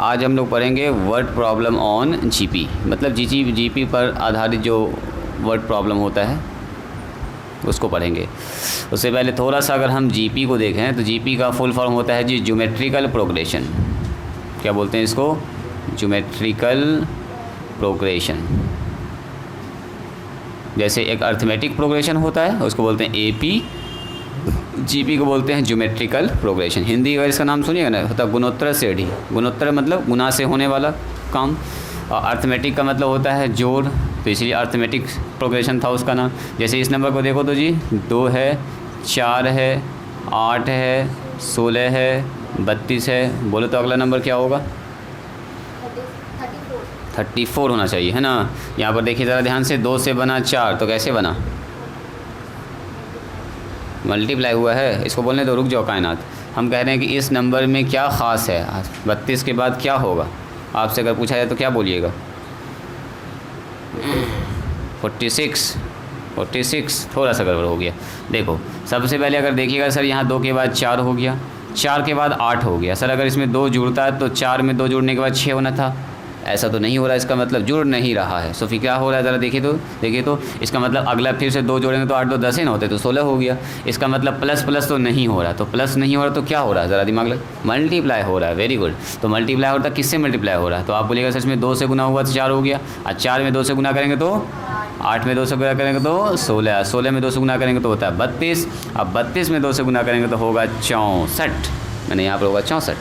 आज हम लोग पढ़ेंगे वर्ड प्रॉब्लम ऑन जीपी, मतलब जीपी पर आधारित जो वर्ड प्रॉब्लम होता है उसको पढ़ेंगे। उससे पहले थोड़ा सा अगर हम जीपी को देखें तो जीपी का फुल फॉर्म होता है जी ज्योमेट्रिकल प्रोग्रेशन। क्या बोलते हैं इसको? Geometrical progression. जैसे एक अर्थमेटिक प्रोग्रेशन होता है उसको बोलते हैं एपी, जीपी को बोलते हैं ज्योमेट्रिकल प्रोग्रेशन। हिंदी अगर इसका नाम सुनिएगा ना, होता है गुणोत्तर से ढी। गुणोत्तर मतलब गुना से होने वाला काम, और अर्थमेटिक का मतलब होता है जोड़, तो इसलिए अर्थमेटिक प्रोग्रेशन था उसका नाम। जैसे इस नंबर को देखो तो जी 2 है, 4 है, 8 है, 16 है, 32 है। बोलो तो अगला नंबर क्या होगा? 34 होना चाहिए, है ना। यहाँ पर देखिए ज़रा ध्यान से, 2 से बना 4, तो कैसे बना? मल्टीप्लाई हुआ है। इसको बोलने तो रुक जाओ कायनात। हम कह रहे हैं कि इस नंबर में क्या ख़ास है, 32 के बाद क्या होगा? आपसे अगर पूछा जाए तो क्या बोलिएगा? 46 थोड़ा सा गड़बड़ हो गया। देखो सबसे पहले अगर देखिएगा सर, यहाँ 2 के बाद 4 हो गया, 4 के बाद 8 हो गया। सर अगर इसमें 2 जुड़ता है तो 4 में 2 जुड़ने के बाद 6 होना था। ऐसा तो नहीं हो रहा, इसका मतलब जुड़ नहीं रहा है। सो फिर क्या हो रहा है ज़रा देखिए तो इसका मतलब अगला फिर से 2 जोड़ेंगे तो 8 2 10 ही ना होते, तो 16 हो गया। इसका मतलब प्लस प्लस तो नहीं हो रहा, तो प्लस नहीं हो रहा तो क्या हो रहा है? ज़रा दिमाग लग, मल्टीप्लाई हो रहा है। Very good. तो मल्टीप्लाई होता है, किससे मल्टीप्लाई हो रहा है? तो आप बोलिएगा सच में 2 से गुना हुआ तो 4 हो गया, और 4 में 2 से गुना करेंगे तो 8 में 2 से गुना करेंगे तो 16, 16 में 2 से गुना करेंगे तो होता है 32, अब 32 में 2 से गुना करेंगे तो होगा 64। मैंने यहाँ पर होगा 64।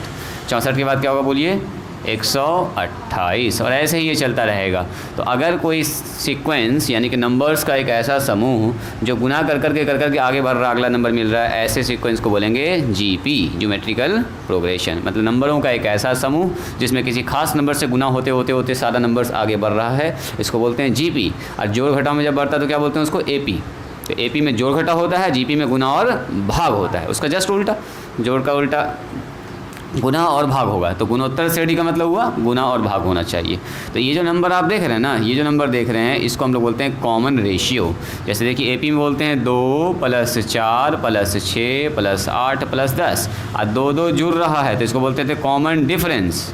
64 के बाद क्या होगा बोलिए? 128। और ऐसे ही ये चलता रहेगा। तो अगर कोई सीक्वेंस यानी कि नंबर्स का एक ऐसा समूह जो गुना कर करके आगे बढ़ रहा, अगला नंबर मिल रहा है, ऐसे सीक्वेंस को बोलेंगे जीपी, ज्योमेट्रिकल प्रोग्रेशन। मतलब नंबरों का एक ऐसा समूह जिसमें किसी खास नंबर से गुना होते सारा नंबर्स आगे बढ़ रहा है, इसको बोलते हैं जीपी। और जोड़ घटाव में जब बढ़ता है तो क्या बोलते हैं उसको? एपी। तो एपी में जोड़ घटाव होता है, जीपी में गुना और भाग होता है। उसका जस्ट उल्टा, जोड़ का उल्टा गुना और भाग होगा। तो गुणोत्तर श्रेणी का मतलब हुआ गुना और भाग होना चाहिए। तो ये जो नंबर आप देख रहे हैं ना, ये जो नंबर देख रहे हैं, इसको हम लोग बोलते हैं कॉमन रेशियो। जैसे देखिए एपी में बोलते हैं 2 + 4 + 6 + 8 + 10, और 2 जुड़ रहा है तो इसको बोलते थे कॉमन डिफरेंस।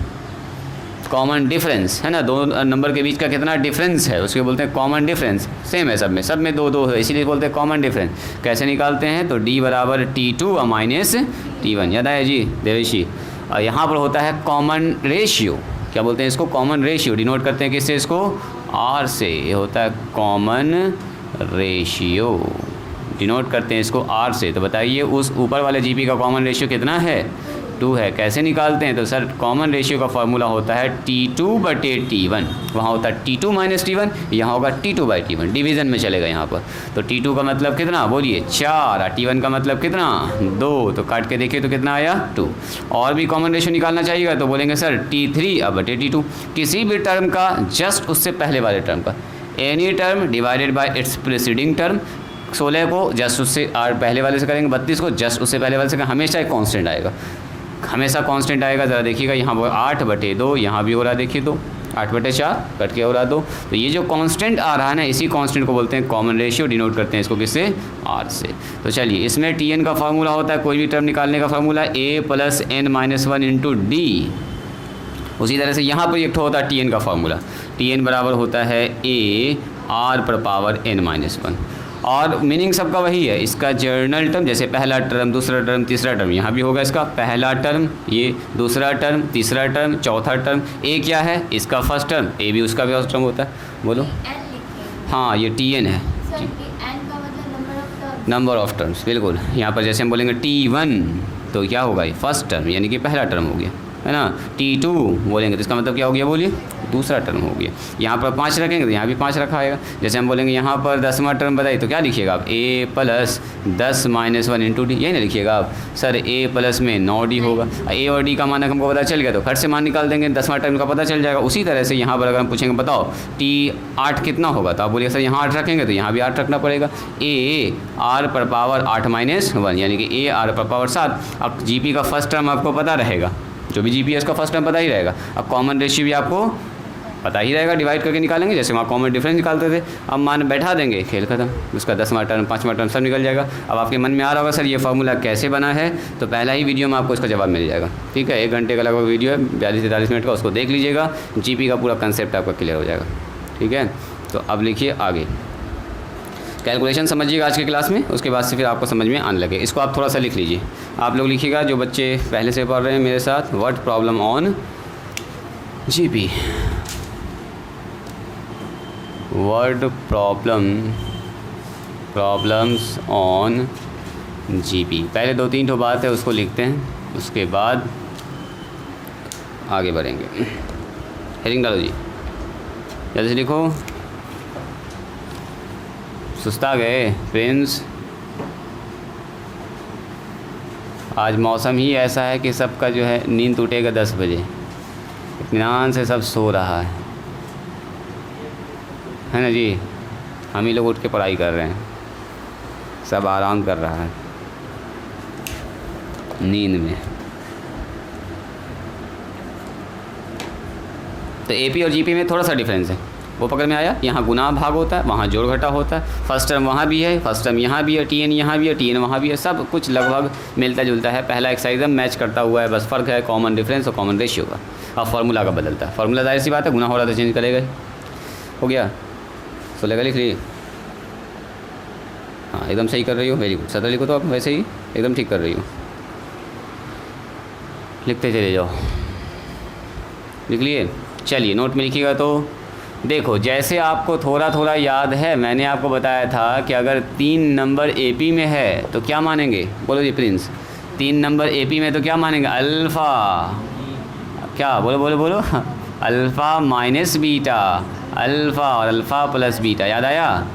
कॉमन डिफरेंस है ना, 2 नंबर के बीच का कितना डिफरेंस है उसको बोलते हैं कॉमन डिफरेंस। सेम है सब में 2 है, इसीलिए बोलते हैं कॉमन डिफरेंस। कैसे निकालते हैं? तो D = T2 - T1। याद आया जी देवेशी? और यहाँ पर होता है कॉमन रेशियो। क्या बोलते हैं इसको? Common ratio. डिनोट करते हैं किससे? इसको R से। ये होता है कॉमन रेशियो, डिनोट करते हैं इसको R से। तो बताइए उस ऊपर वाले जीपी का कॉमन रेशियो कितना है? 2 है। कैसे निकालते हैं? तो सर कॉमन रेशियो का फार्मूला होता है T2/T1। वहाँ होता है T2 - T1, यहाँ होगा T2/T1। डिवीज़न में चलेगा यहाँ पर। तो T2 का मतलब कितना बोलिए? 4, और T1 का मतलब कितना? 2। तो काट के देखिए तो कितना आया? 2। और भी कॉमन रेशियो निकालना चाहिएगा तो बोलेंगे सर T3/T2। किसी भी टर्म का जस्ट उससे पहले वाले टर्म का, any term divided by it's preceding term. 16 को जस्ट उससे पहले वाले से करेंगे, 32 को जस्ट उससे पहले वाले से करेंगे। हमेशा एक कॉन्स्टेंट आएगा, हमेशा कांस्टेंट आएगा। ज़रा देखिएगा यहाँ पर 8/2, यहाँ भी हो रहा है देखिए तो 8/4 कट के हो रहा 2। तो ये जो कांस्टेंट आ रहा है ना, इसी कांस्टेंट को बोलते हैं कॉमन रेशियो। डिनोट करते हैं इसको किससे? R से। तो चलिए इसमें Tn का फार्मूला होता है, कोई भी टर्म निकालने का फार्मूला A + n - 1 × D। उसी तरह से यहाँ पर एक होता है Tn का फार्मूला। Tn बराबर होता है A R⁻n - 1। और मीनिंग सबका वही है। इसका जर्नल टर्म जैसे पहला टर्म, दूसरा टर्म, तीसरा टर्म, यहाँ भी होगा इसका पहला टर्म, ये दूसरा टर्म, तीसरा टर्म, चौथा टर्म। ए क्या है? इसका फर्स्ट टर्म। ए भी उसका भी फर्स्ट टर्म होता है। बोलो। हाँ ये Tn है, नंबर ऑफ टर्म्स। बिल्कुल। यहाँ पर जैसे हम बोलेंगे T1 तो क्या होगा? ये फर्स्ट टर्म यानी कि पहला टर्म हो गया, है ना। T2 बोलेंगे तो इसका मतलब क्या हो गया बोलिए? दूसरा टर्म हो गया। यहाँ पर 5 रखेंगे तो यहाँ भी 5 रखा आएगा। जैसे हम बोलेंगे यहाँ पर 10वां टर्म बताइए तो क्या लिखिएगा आप? A + 10 - 1 × D। यही ना लिखिएगा आप? सर A प्लस में 9D होगा। A और D का मान हमको पता चल गया तो खट से मान निकाल देंगे, 10वां टर्म का पता चल जाएगा। उसी तरह से यहाँ पर अगर हम पूछेंगे बताओ T8 कितना होगा, तो आप बोलिए सर यहाँ 8 रखेंगे तो यहाँ भी 8 रखना पड़ेगा। A R⁻8 - 1 यानी कि A R⁻7। अब जीपी का फर्स्ट टर्म आपको पता रहेगा, जो भी जीपी है उसका फर्स्ट टर्म पता ही रहेगा। अब कॉमन रेशियो भी आपको पता ही रहेगा, डिवाइड करके निकालेंगे, जैसे वहाँ कॉमन डिफरेंस निकालते थे। अब मान बैठा देंगे, खेल खत्म, उसका 10वां टर्म 5वां टर्म सब निकल जाएगा। अब आपके मन में आ रहा होगा सर ये फार्मूला कैसे बना है, तो पहला ही वीडियो में आपको इसका जवाब मिल जाएगा। ठीक है, 1 घंटे का लगभग वीडियो है, 42 से 43 मिनट का, उसको देख लीजिएगा, जीपी का पूरा कंसेप्ट आपका क्लियर हो जाएगा। ठीक है, तो अब लिखिए आगे कैलकुलेशन समझिएगा आज की क्लास में, उसके बाद से फिर आपको समझ में आने लगे। इसको आप थोड़ा सा लिख लीजिए, आप लोग लिखिएगा जो बच्चे पहले से पढ़ रहे हैं मेरे साथ। What problem on GP, word problems on GP. पहले 2-3 ठो बात है उसको लिखते हैं, उसके बाद आगे बढ़ेंगे। हेडिंग डालो जी, जल्दी से लिखो। सुस्ता गए प्रिंस, आज मौसम ही ऐसा है कि सबका जो है नींद टूटेगा 10 बजे, इत्मीनान से सब सो रहा है ना जी। हम ही लोग उठ के पढ़ाई कर रहे हैं, सब आराम कर रहा है नींद में। तो एपी और जीपी में थोड़ा सा डिफरेंस है, वो पकड़ में आया। यहाँ गुना भाग होता है, वहाँ जोड़ घटा होता है। फर्स्ट टर्म वहाँ भी है, फर्स्ट टर्म यहाँ भी है, टीएन यहाँ भी है, टीएन वहाँ भी है, सब कुछ लगभग मिलता जुलता है। पहला एक्सरसाइज मैच करता हुआ है, बस फ़र्क है कॉमन डिफरेंस और कॉमन रेशियो का। अब फार्मूला का बदलता है, फार्मूला जाहिर सी बात है, गुना हो रहा था चेंज करेगा। हो गया, 16 का लिख लीजिए। हाँ एकदम सही कर रही हो, वेरी गुड। 17 लिखो तो आप वैसे ही एकदम ठीक कर रही हो, लिखते चले जाओ। लिख लिए, चलिए नोट में लिखिएगा। तो देखो जैसे आपको थोड़ा थोड़ा याद है, मैंने आपको बताया था कि अगर 3 नंबर एपी में है तो क्या मानेंगे, बोलो जी प्रिंस। 3 नंबर एपी में तो क्या मानेंगे, अल्फ़ा, क्या बोलो बोलो बोलो, अल्फ़ा माइनस बीटा, अल्फ़ा और अल्फ़ा प्लस बीटा। याद आया,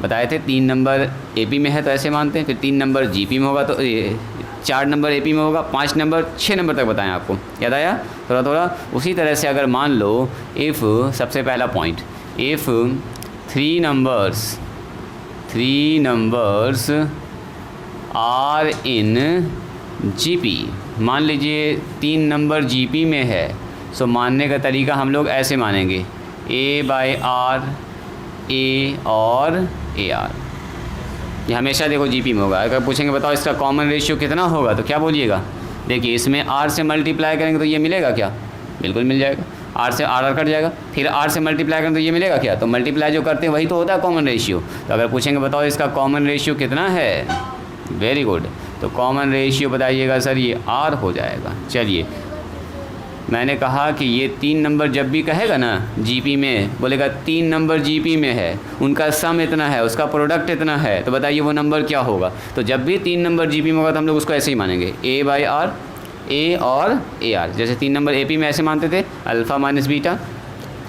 बताए थे 3 नंबर एपी में है तो ऐसे मानते हैं, फिर 3 नंबर जीपी में होगा तो 4 नंबर एपी में होगा, 5 नंबर 6 नंबर तक बताएं आपको। याद आया थोड़ा थोड़ा। उसी तरह से अगर मान लो इफ़, सबसे पहला point, if 3 numbers are in GP, मान लीजिए 3 नंबर जीपी में है, सो मानने का तरीका हम लोग ऐसे मानेंगे, A/R, ए और AR। ये हमेशा देखो जीपी में होगा। अगर पूछेंगे बताओ इसका कॉमन रेशियो कितना होगा, तो क्या बोलिएगा, देखिए इसमें R से मल्टीप्लाई करेंगे तो ये मिलेगा क्या, बिल्कुल मिल जाएगा। R से R कट जाएगा, फिर R से मल्टीप्लाई करेंगे तो ये मिलेगा क्या, तो मल्टीप्लाई जो करते हैं वही तो होता है कॉमन रेशियो। तो अगर पूछेंगे बताओ इसका कॉमन रेशियो कितना है, वेरी गुड, तो कॉमन रेशियो बताइएगा सर ये R हो जाएगा। चलिए मैंने कहा कि ये 3 नंबर जब भी कहेगा ना जीपी में, बोलेगा 3 नंबर जीपी में है, उनका सम इतना है, उसका प्रोडक्ट इतना है, तो बताइए वो नंबर क्या होगा। तो जब भी 3 नंबर जीपी में होगा तो हम लोग उसको ऐसे ही मानेंगे, A/R, A और AR। जैसे 3 नंबर एपी में ऐसे मानते थे, alpha minus beta,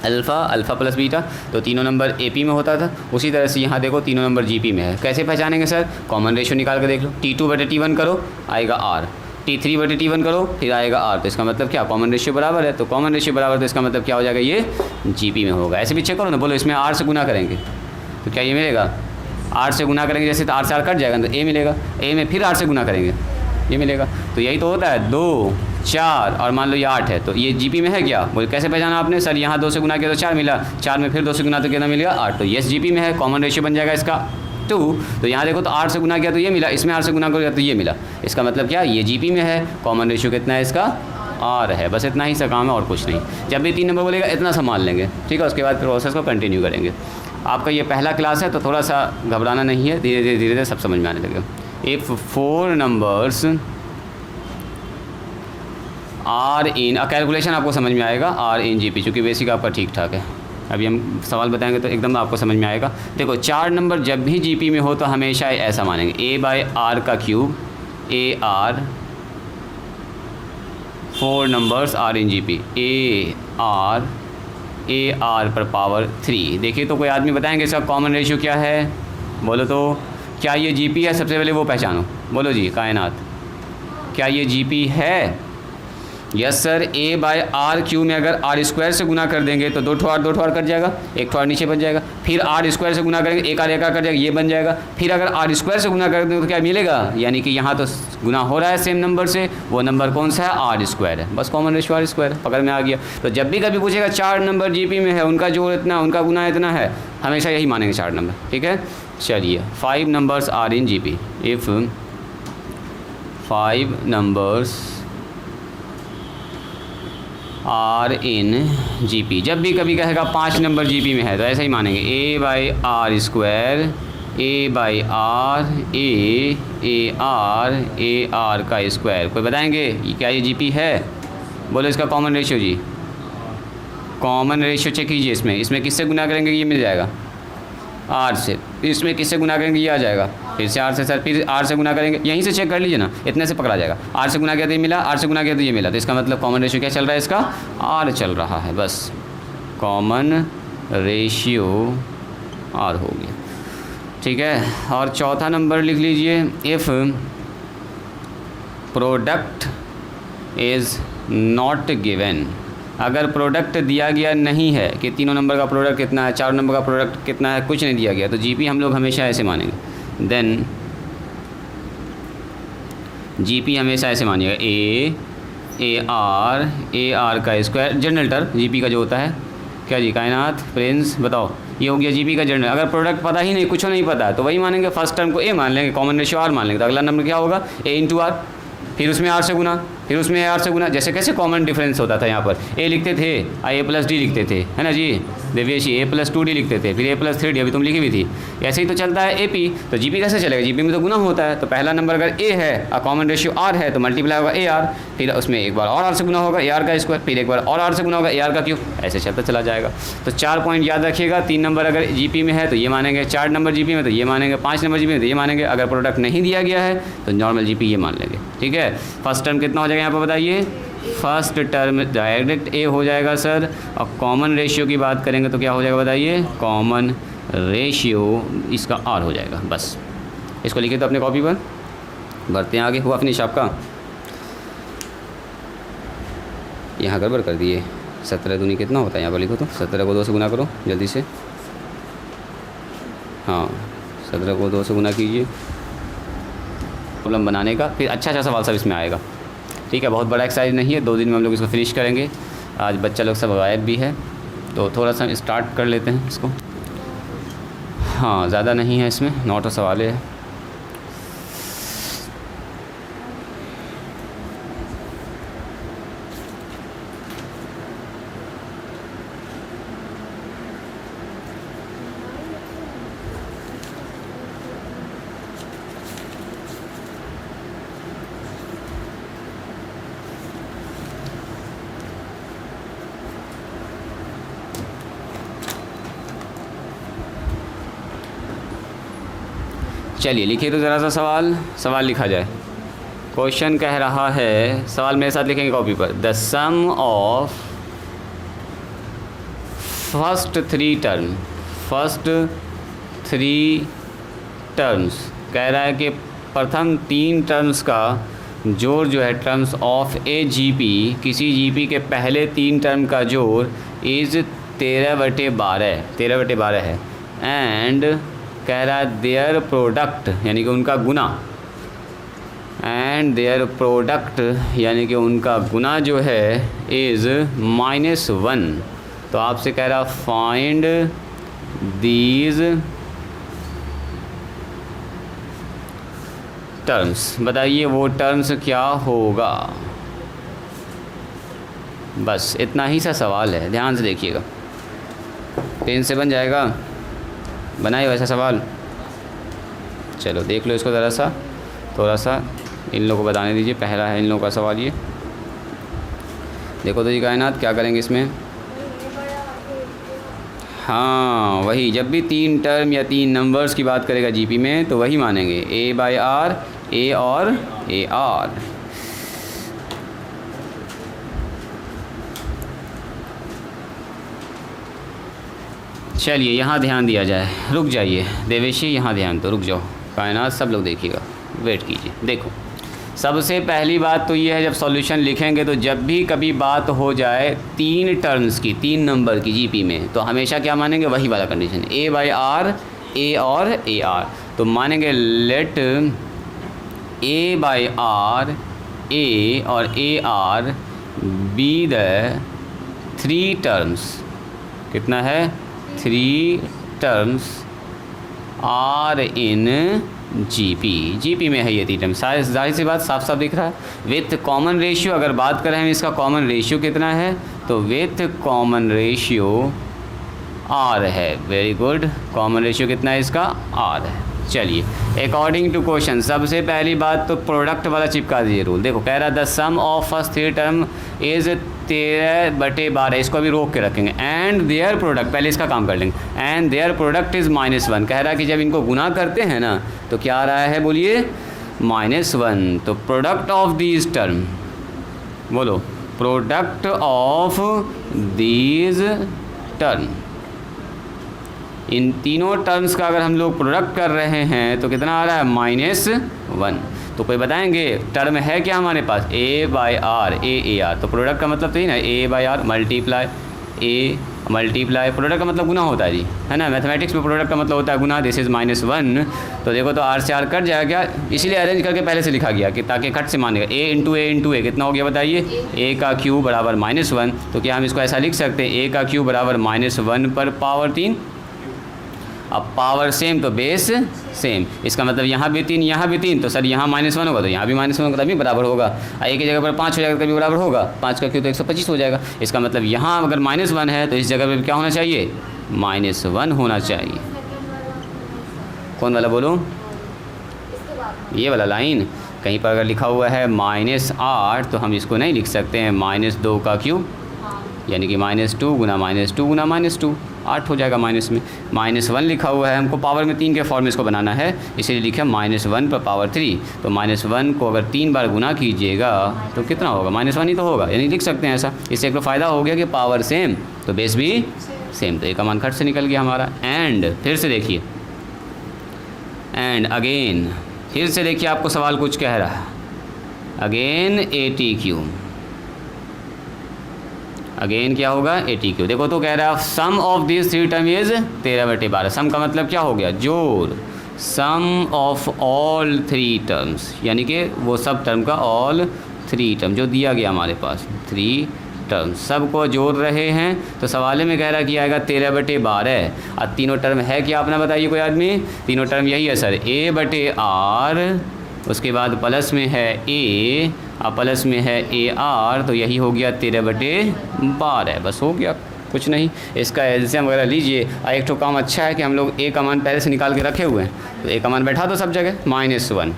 alpha plus beta, तो तीनों नंबर एपी में होता था। उसी तरह से यहाँ देखो तीनों नंबर जीपी में है। कैसे पहचानेंगे सर, कॉमन रेशियो निकाल कर देख लो, T2/T1 करो आएगा R, T3/T1 करो फिर आएगा R, तो इसका मतलब क्या, कॉमन रेशियो बराबर है। तो कॉमन रेशियो बराबर, तो इसका मतलब क्या हो जाएगा, ये जीपी में होगा। ऐसे भी चेक करो ना, बोलो इसमें R से गुना करेंगे तो क्या ये मिलेगा, R से गुना करेंगे जैसे तो R से R कट जाएगा तो A मिलेगा, A में फिर R से गुना करेंगे ये मिलेगा। तो यही तो होता है, 2, 4 और मान लो ये 8 है, तो ये जीपी में है क्या, बोले कैसे पहचाना आपने, सर यहाँ 2 से गुना किया तो 4 मिला, 4 में फिर 2 से गुना तो कितना मिलेगा 8, तो यस जीपी में है। कॉमन रेशियो बन जाएगा इसका 2, तो यहाँ देखो तो 8 से गुना किया तो ये मिला, इसमें 8 से गुना किया तो ये मिला, इसका मतलब क्या, ये जीपी में है। कॉमन रेशियो कितना है इसका, R है। बस इतना ही सा काम है और कुछ नहीं। जब भी 3 नंबर बोलेगा इतना संभाल लेंगे, ठीक है, उसके बाद प्रोसेस को कंटिन्यू करेंगे। आपका ये पहला क्लास है तो थोड़ा सा घबराना नहीं है, धीरे धीरे सब समझ में आने लगेगा। If 4 numbers are in, calculation आपको समझ में आएगा, R इन जीपी, चूँकि बेसिक आपका ठीक ठाक है, अभी हम सवाल बताएंगे तो एकदम आपको समझ में आएगा। देखो 4 नंबर जब भी जीपी में हो तो हमेशा ऐसा मानेंगे, A/R का cube AR, 4 numbers are in GP, AR पर पावर 3। देखिए तो कोई आदमी बताएंगे इसका कॉमन रेशियो क्या है, बोलो तो क्या ये जीपी है, सबसे पहले वो पहचानो, बोलो जी कायनात, क्या ये जीपी है। Yes sir, a by r q में अगर आर स्क्वायर से गुना कर देंगे तो दो ठो आर कट जाएगा, एक ठो आर नीचे बच जाएगा, फिर आर स्क्वायर से गुना करेंगे एक आर कट जाएगा, ये बन जाएगा। फिर अगर आर स्क्वायर से गुना कर देंगे तो क्या मिलेगा, यानी कि यहाँ तो गुना हो रहा है सेम नंबर से, वो नंबर कौन सा है, आर स्क्वायर है। बस कॉमन रेशियो आर स्क्वायर पकड़ में आ गया। तो जब भी कभी पूछेगा 4 नंबर जीपी में है, उनका जोड़ इतना, उनका गुना इतना है, हमेशा यही मानेंगे 4 नंबर। ठीक है, चलिए 5 numbers are in GP. If 5 numbers are in GP, जब भी कभी कहेगा 5 नंबर जीपी में है तो ऐसा ही मानेंगे, a by r square, a by r, a r का स्क्वायर। कोई बताएंगे क्या ये जीपी है? बोलो इसका कॉमन रेशियो जी, कॉमन रेशियो चेक कीजिए। इसमें किससे गुना करेंगे ये मिल जाएगा, आर से। इसमें किससे गुना करेंगे ये आ जाएगा, फिर से आर से सर, फिर आर से गुना करेंगे, यहीं से चेक कर लीजिए ना, इतने से पकड़ा जाएगा। आर से गुना किया तो ये मिला, आर से गुना किया तो ये मिला, तो इसका मतलब कॉमन रेशियो क्या चल रहा है, इसका आर चल रहा है। बस कॉमन रेशियो आर हो गया। ठीक है, और चौथा नंबर लिख लीजिए, if product is not given, अगर प्रोडक्ट दिया गया नहीं है कि तीनों नंबर का प्रोडक्ट कितना है, 4 नंबर का प्रोडक्ट कितना है, कुछ नहीं दिया गया, तो जीपी हम लोग हमेशा ऐसे मानेंगे। देन जीपी हमेशा ऐसे मानिएगा, ए आर का स्क्वायर, जनरल टर्म जीपी का जो होता है। क्या जी कायनात प्रिंस बताओ, ये हो गया जीपी का जनरल। अगर प्रोडक्ट पता ही नहीं, कुछ नहीं पता है, तो वही मानेंगे, फर्स्ट टर्म को ए मान लेंगे, कॉमन रेशियो आर मान लेंगे, तो अगला नंबर क्या होगा, ए इंटू आर, फिर उसमें आर से गुना, फिर उसमें आर से गुना। जैसे कैसे कॉमन डिफरेंस होता था, यहाँ पर ए लिखते थे, ए प्लस डी लिखते थे, है ना जी देवेशी, ए प्लस 2d लिखते थे, फिर ए प्लस 3d, अभी तुम लिखी भी थी। ऐसे ही तो चलता है ए पी, तो जीपी कैसे चलेगा, जीपी में तो गुना होता है। तो पहला नंबर अगर ए है और कॉमन रेशियो आर है तो मल्टीप्लाई होगा ए आर, फिर उसमें एक बार और आर से गुना होगा ए आर का स्क्वायर, फिर एक बार और आर से गुना होगा ए आर का क्यूब, ऐसे चलता चला जाएगा। तो 4 पॉइंट याद रखिएगा, 3 नंबर अगर जीपी में है तो ये मानेंगे, 4 नंबर जीपी में तो ये मानेंगे, 5 नंबर जीपी में तो ये मानेंगे। अगर प्रोडक्ट नहीं दिया गया है तो नॉर्मल जीपी ये मान लेंगे। ठीक है, फर्स्ट टर्म कितना हो जाएगा यहाँ पर बताइए, फर्स्ट टर्म डायरेक्ट ए हो जाएगा सर, और कॉमन रेशियो की बात करेंगे तो क्या हो जाएगा बताइए, कॉमन रेशियो इसका आर हो जाएगा। बस इसको लिखिए तो अपने कॉपी पर, बढ़ते हैं आगे। हुआ फिनिश आपका, यहाँ गड़बड़ कर दिए, 17 दूनी कितना होता है यहाँ पर लिखो तो, 17 को 2 से गुना करो जल्दी से, हाँ 17 को 2 से गुना कीजिए, प्रॉब्लम बनाने का। फिर अच्छा सवाल सब इसमें आएगा। ठीक है, बहुत बड़ा एक्सरसाइज नहीं है, 2 दिन में हम लोग इसको फिनिश करेंगे। आज बच्चा लोग सब गायब भी है, तो थोड़ा सा स्टार्ट कर लेते हैं इसको। हाँ ज़्यादा नहीं है इसमें, 9 सवाल है। चलिए लिखिए तो ज़रा सा सवाल लिखा जाए। क्वेश्चन कह रहा है, सवाल मेरे साथ लिखेंगे कॉपी पर, the sum of first three terms, कह रहा है कि प्रथम 3 टर्म्स का जोड़ जो है, टर्म्स ऑफ ए जीपी, किसी जीपी के पहले 3 टर्म का जोड़ इज़ 13/12 है। एंड कह रहा है देयर प्रोडक्ट यानी कि उनका गुना, एंड देयर प्रोडक्ट यानी कि उनका गुना जो है इज़ -1। तो आपसे कह रहा फाइंड दीज टर्म्स, बताइए वो टर्म्स क्या होगा। बस इतना ही सा सवाल है, ध्यान से देखिएगा, पेन से बन जाएगा, बनाए वैसा सवाल। चलो देख लो इसको ज़रा सा, थोड़ा सा इन लोगों को बताने दीजिए। पहला है इन लोगों का सवाल, ये देखो तो जी कायनात क्या करेंगे इसमें। हाँ वही, जब भी 3 टर्म या 3 नंबर्स की बात करेगा जीपी में तो वही मानेंगे, ए बाई आर, ए और ए आर। चलिए यहाँ ध्यान दिया जाए, रुक जाइए देवेशी, यहाँ ध्यान तो रुक जाओ, कायनात सब लोग देखिएगा, वेट कीजिए। देखो सबसे पहली बात तो ये है, जब सॉल्यूशन लिखेंगे तो जब भी कभी बात हो जाए 3 टर्म्स की, 3 नंबर की जीपी में, तो हमेशा क्या मानेंगे, वही वाला condition, A by r, a और ए आर। तो मानेंगे late A by r, a और a R be the 3 terms, कितना है, 3 टर्म्स आर इन जीपी में है ये 3 टर्म। जाहिर सी बात, साफ साफ दिख रहा है। विथ कॉमन रेशियो, अगर बात करें हम इसका कॉमन रेशियो कितना है, तो विथ कॉमन रेशियो आर है। वेरी गुड, कॉमन रेशियो कितना है इसका, आर है। चलिए अकॉर्डिंग टू क्वेश्चन, सबसे पहली बात तो प्रोडक्ट वाला चिपका दीजिए रूल। देखो कह रहा the sum of first 3 term is 13/12, इसको अभी रोक के रखेंगे। एंड देयर प्रोडक्ट, पहले इसका काम कर लेंगे। एंड देयर प्रोडक्ट इज़ -1, कह रहा है कि जब इनको गुना करते हैं ना तो क्या आ रहा है, बोलिए -1। तो प्रोडक्ट ऑफ दीज टर्म, बोलो प्रोडक्ट ऑफ दीज टर्म, इन तीनों टर्म्स का अगर हम लोग प्रोडक्ट कर रहे हैं तो कितना आ रहा है, -1। तो कोई बताएंगे टर्म है क्या हमारे पास, a by r, a r. तो प्रोडक्ट का मतलब तो ही ना, a by r multiply a multiply, product का मतलब गुना होता है जी, है ना। मैथमेटिक्स में प्रोडक्ट का मतलब होता है गुना। This is -1। तो देखो तो आर से आर कट जाएगा क्या, इसीलिए अरेंज करके पहले से लिखा गया कि ताकि कट से मानेगा। ए इंटू ए कितना हो गया बताइए, ए का क्यूब बराबर -1। तो क्या हम इसको ऐसा लिख सकते हैं, ए का क्यूब बराबर -1 पर पावर 3। अब पावर सेम तो बेस सेम, इसका मतलब यहाँ भी 3 यहाँ भी 3, तो सर यहाँ -1 होगा तो यहाँ भी -1 होगा, तभी बराबर होगा। एक की जगह पर 5 हो जाएगा तभी बराबर होगा, 5 का क्यूब तो 125 हो जाएगा। इसका मतलब यहाँ अगर -1 है तो इस जगह पर क्या होना चाहिए, -1 होना चाहिए। कौन वाला बोलो, ये वाला लाइन। कहीं पर अगर लिखा हुआ है -8 तो हम इसको नहीं लिख सकते हैं -2 का क्यूब, यानी कि -2 गुना -2 गुना -2, 8 हो जाएगा माइनस में। -1 लिखा हुआ है, हमको पावर में 3 के फॉर्म में इसको बनाना है, इसीलिए लिखा -1 पर पावर 3। तो -1 को अगर 3 बार गुना कीजिएगा तो कितना होगा, -1 ही तो होगा, यानी लिख सकते हैं ऐसा। इससे एक तो फ़ायदा हो गया कि पावर सेम तो बेस भी सेम, तो एक का मान खट से निकल गया हमारा। एंड फिर से देखिए, एंड अगेन, फिर से देखिए आपको सवाल कुछ कह रहा है, अगेन ATQ, अगेन क्या होगा, ATQ। देखो तो कह रहा है sum of this 3 term is 13/12। सम का मतलब क्या हो गया, जोड़, सम ऑफ ऑल 3 टर्म्स, यानी कि वो सब टर्म का ऑल 3 टर्म जो दिया गया हमारे पास, 3 टर्म सबको जोड़ रहे हैं। तो सवाल में कह रहा कि आएगा 13/12। अब तीनों टर्म है क्या, अपना बताइए कोई आदमी। तीनों टर्म यही है सर, A/R, उसके बाद प्लस में है A और प्लस में है AR, तो यही हो गया 13/12। बस हो गया, कुछ नहीं। इसका एलसीएम वगैरह लीजिए। और एक तो काम अच्छा है कि हम लोग A का मान पहले से निकाल के रखे हुए हैं, तो A का मान बैठा दो सब जगह, -1।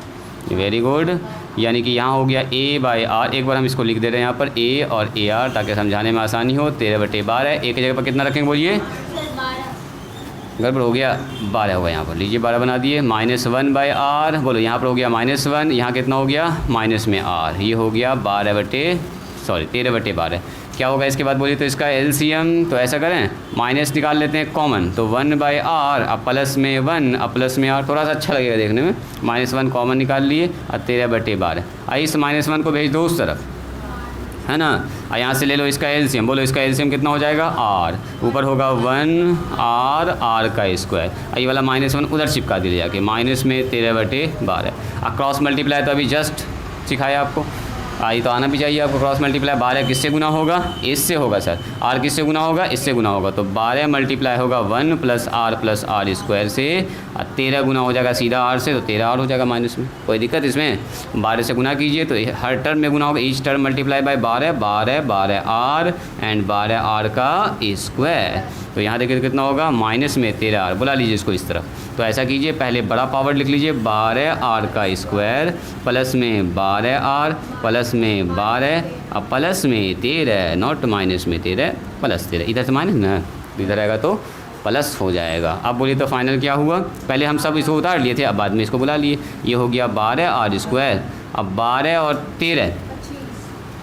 वेरी गुड, यानी कि यहाँ हो गया A/R। एक बार हम इसको लिख दे रहे हैं यहाँ पर A और AR, ताकि समझाने में आसानी हो। 13/12 A की जगह पर कितना रखेंगे बोलिए, गड़बड़ हो गया, 12 होगा यहाँ पर, लीजिए 12 बना दिए। -1/R, बोलो यहाँ पर हो गया -1, यहाँ कितना हो गया, माइनस में R, ये हो गया 13/12। क्या होगा इसके बाद बोलिए, तो इसका एलसीएम तो ऐसा करें, माइनस निकाल लेते हैं कॉमन, तो 1/R, अब प्लस में 1, अब प्लस में R, थोड़ा सा अच्छा लगेगा देखने में। -1 कॉमन निकाल लिए और 13/12। आई इस -1 को भेज दो उस तरफ, है ना। और यहाँ से ले लो इसका एलसीएम, बोलो इसका एलसीएम कितना हो जाएगा, R, ऊपर होगा 1R का स्क्वायर, ये वाला -1 उधर चिपका दिया जाके, माइनस में 13/12। और क्रॉस मल्टीप्लाई तो अभी जस्ट सिखाया आपको, आई तो आना भी चाहिए आपको। क्रॉस मल्टीप्लाई 12 किससे गुना होगा, इससे होगा सर। R किससे गुना होगा, इससे गुना होगा, तो 12 मल्टीप्लाई होगा 1 + R स्क्वायर से, और 13 गुना हो जाएगा सीधा R से, तो 13R हो जाएगा माइनस में। कोई दिक्कत इसमें, 12 से गुना कीजिए तो हर टर्म में गुना होगा, each term multiply by 12R and 12R का स्क्वायर। तो यहाँ देखिए कितना होगा, माइनस में 13R, बुला लीजिए इसको इस तरफ। तो ऐसा कीजिए, पहले बड़ा पावर लिख लीजिए 12R का स्क्वायर, प्लस में 12R, प्लस में 12 और प्लस में 13, नॉट माइनस में 13, प्लस 13। इधर से माइनस ना, इधर आएगा तो प्लस हो जाएगा। अब बोलिए तो फाइनल क्या हुआ, पहले हम सब इसको उतार लिए थे, अब बाद में इसको बुला लिए। ये हो गया 12R स्क्वायर, अब 12 और 13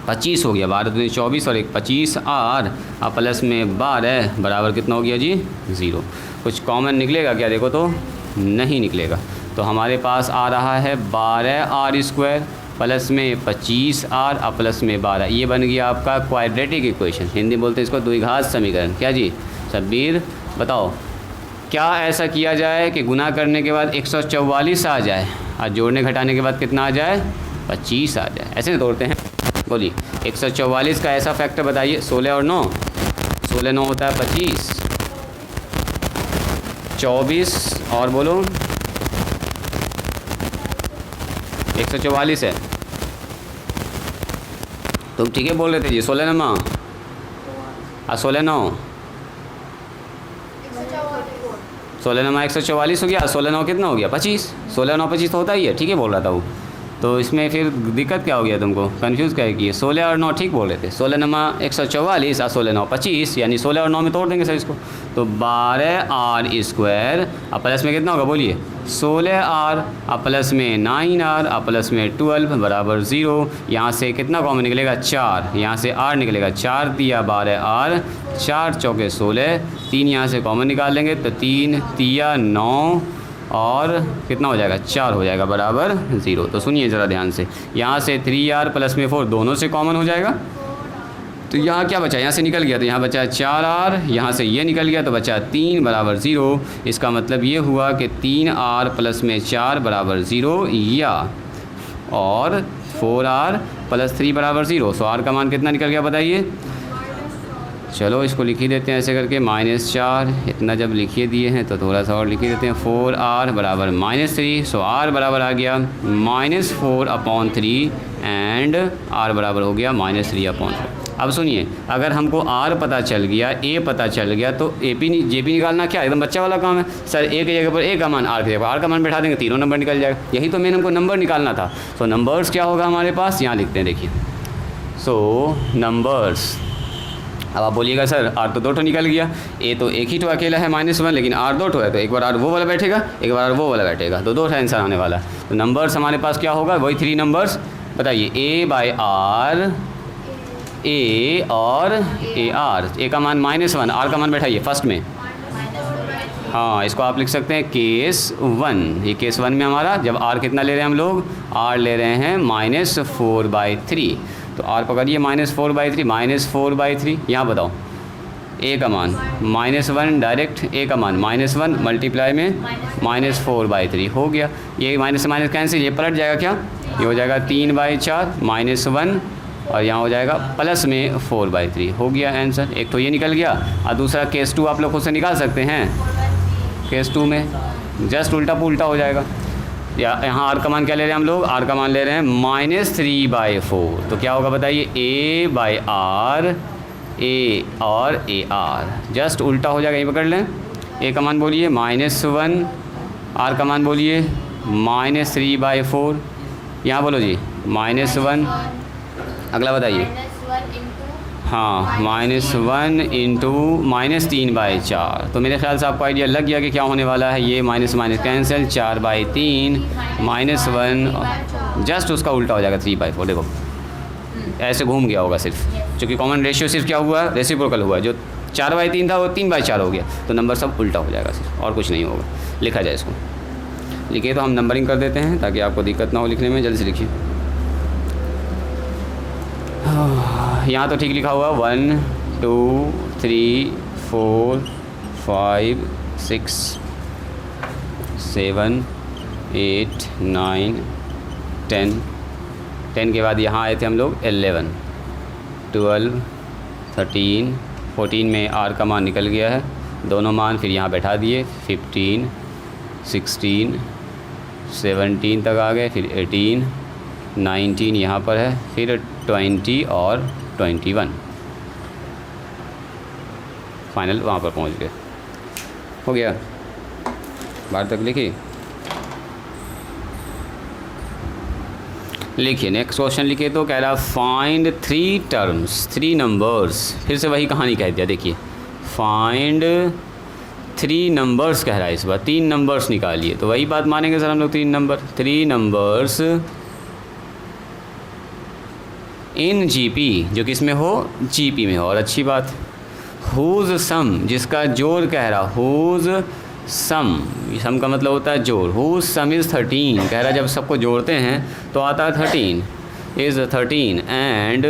25 हो गया, 12 दूनी 24 और 1 25R, और प्लस में 12 बराबर कितना हो गया जी, 0। कुछ कॉमन निकलेगा क्या, देखो तो नहीं निकलेगा। तो हमारे पास आ रहा है 12R स्क्वायर प्लस में 25R और प्लस में 12, ये बन गया आपका क्वाड्रेटिक इक्वेशन, हिंदी बोलते हैं इसको द्विघात समीकरण। क्या जी शब्बीर बताओ, क्या ऐसा किया जाए कि गुना करने के बाद 144 आ जाए और जोड़ने घटाने के बाद कितना आ जाए, 25 आ जाए, ऐसे तोड़ते हैं। बोलिए 144 का ऐसा फैक्टर बताइए, 16 और 9, 16 9 होता है 25, 24 और बोलो 144 है, तुम ठीक है बोल रहे थे जी। 16 9 और 16 9, 16 9 144 हो गया, 16 9 कितना हो गया 25, 16 9 25 तो होता ही है, ठीक है बोल रहा था वो। तो इसमें फिर दिक्कत क्या हो गया तुमको, कंफ्यूज क्या किए, 16 और 9 ठीक बोल रहे थे, 16 9 144 और 16 9 25, यानी 16 और 9 में तोड़ देंगे सर इसको, तो 12R स्क्वायर और प्लस में कितना होगा बोलिए 16R और प्लस में 9R और प्लस में 12 बराबर 0। यहाँ से कितना कॉमन निकलेगा 4, यहाँ से R निकलेगा 4 तिया 12R, 4 चौके 16, 3 यहाँ से कॉमन निकाल लेंगे तो 3 तिया 9 और कितना हो जाएगा 4 हो जाएगा बराबर 0। तो सुनिए ज़रा ध्यान से, यहाँ से 3R प्लस में 4 दोनों से कॉमन हो जाएगा, तो यहाँ क्या बचा, यहाँ से निकल गया तो यहाँ बचा 4R, यहाँ से ये निकल गया तो बचा 3 बराबर 0। इसका मतलब ये हुआ कि 3R प्लस में 4 बराबर 0 या और 4R प्लस 3 बराबर 0। सो R का मान कितना निकल गया बताइए, चलो इसको लिख ही देते हैं ऐसे करके -4, इतना जब लिखिए दिए हैं तो थोड़ा सा और लिख ही देते हैं, 4R बराबर -3। सो R बराबर आ गया -4/3 एंड R बराबर हो गया -3/4। अब सुनिए, अगर हमको R पता चल गया, A पता चल गया, तो JP निकालना क्या एकदम बच्चा वाला काम है सर। A की जगह पर A का मान, R की जगह पर R का मान बैठा देंगे, तीनों नंबर निकल जाएगा। यही तो मेन हमको नंबर निकालना था। सो नंबर्स क्या होगा हमारे पास, यहाँ लिखते हैं देखिए। सो नंबर्स, अब आप बोलिएगा सर R तो 2 निकल गया, A तो एक ही तो अकेला है -1, लेकिन R 2 है, तो एक बार R वो वाला बैठेगा, एक बार R वो वाला बैठेगा, तो 2 आंसर आने वाला है। तो नंबर्स हमारे पास क्या होगा, वही 3 नंबर्स बताइए, A/R, A और AR। A का मान -1, R का मान बैठाइए फर्स्ट में, हाँ इसको आप लिख सकते हैं केस 1। ये केस 1 में हमारा जब R कितना ले रहे हैं हम लोग, R ले रहे हैं -4/3, तो R पकड़िए -4/3, -4/3। यहाँ बताओ A का मान -1, डायरेक्ट A का मान -1 मल्टीप्लाई में -4/3 हो गया। ये माइनस से माइनस कैंसिल, ये पलट जाएगा क्या, ये हो जाएगा 3/4 -1 और यहाँ हो जाएगा प्लस में 4/3 हो गया आंसर। एक तो ये निकल गया, और दूसरा केस 2 आप लोग खुद से निकाल सकते हैं। केस 2 में जस्ट उल्टा पुल्टा हो जाएगा। यहाँ R का मान क्या ले रहे हैं हम लोग, R का मान ले रहे हैं -3/4, तो क्या होगा बताइए, A/R, A और AR जस्ट उल्टा हो जाएगा, यही पकड़ लें। A का मान बोलिए -1, R का मान बोलिए -3/4, यहाँ बोलो जी -1, अगला बताइए, हाँ -1 इंटू -3/4। तो मेरे ख्याल से आपको आइडिया लग गया कि क्या होने वाला है। ये माइनस माइनस कैंसिल, 4/3 -1 जस्ट उसका उल्टा हो जाएगा 3/4। देखो ऐसे घूम गया होगा सिर्फ, क्योंकि कॉमन रेशियो सिर्फ क्या हुआ, रेसिप्रोकल हुआ। जो 4/3 था वो 3/4 हो गया, तो नंबर सब उल्टा हो जाएगा सिर्फ, और कुछ नहीं होगा। लिखा जाए इसको, लिखिए तो हम नंबरिंग कर देते हैं ताकि आपको दिक्कत ना हो लिखने में। जल्दी से लिखिए। यहाँ तो ठीक लिखा हुआ 1 2 3 4 5 6 7 8 9 10। 10 के बाद यहाँ आए थे हम लोग 11 12 13 14 में R का मान निकल गया है, दोनों मान फिर यहाँ बैठा दिए। 15 16 17 तक आ गए, फिर 18 19 यहाँ पर है, फिर 20 और 21 फाइनल वहाँ पर पहुँच गए। हो गया, बाहर तक लिखिए। लिखिए नेक्स्ट क्वेश्चन लिखिए। तो कह रहा फाइंड 3 टर्म्स 3 नंबर्स, फिर से वही कहानी कह दिया। देखिए फाइंड 3 नंबर्स कह रहा है इस बार, 3 नंबर्स निकालिए। तो वही बात मानेंगे सर हम लोग, 3 नंबर्स इन जीपी, जो किस में हो, जीपी में हो। और अच्छी बात, हुज सम, जिसका जोड़ कह रहा, हुज सम, सम का मतलब होता है जोड़। हुज सम इज़ 13, कह रहा है जब सबको जोड़ते हैं तो आता है 13, is 13 and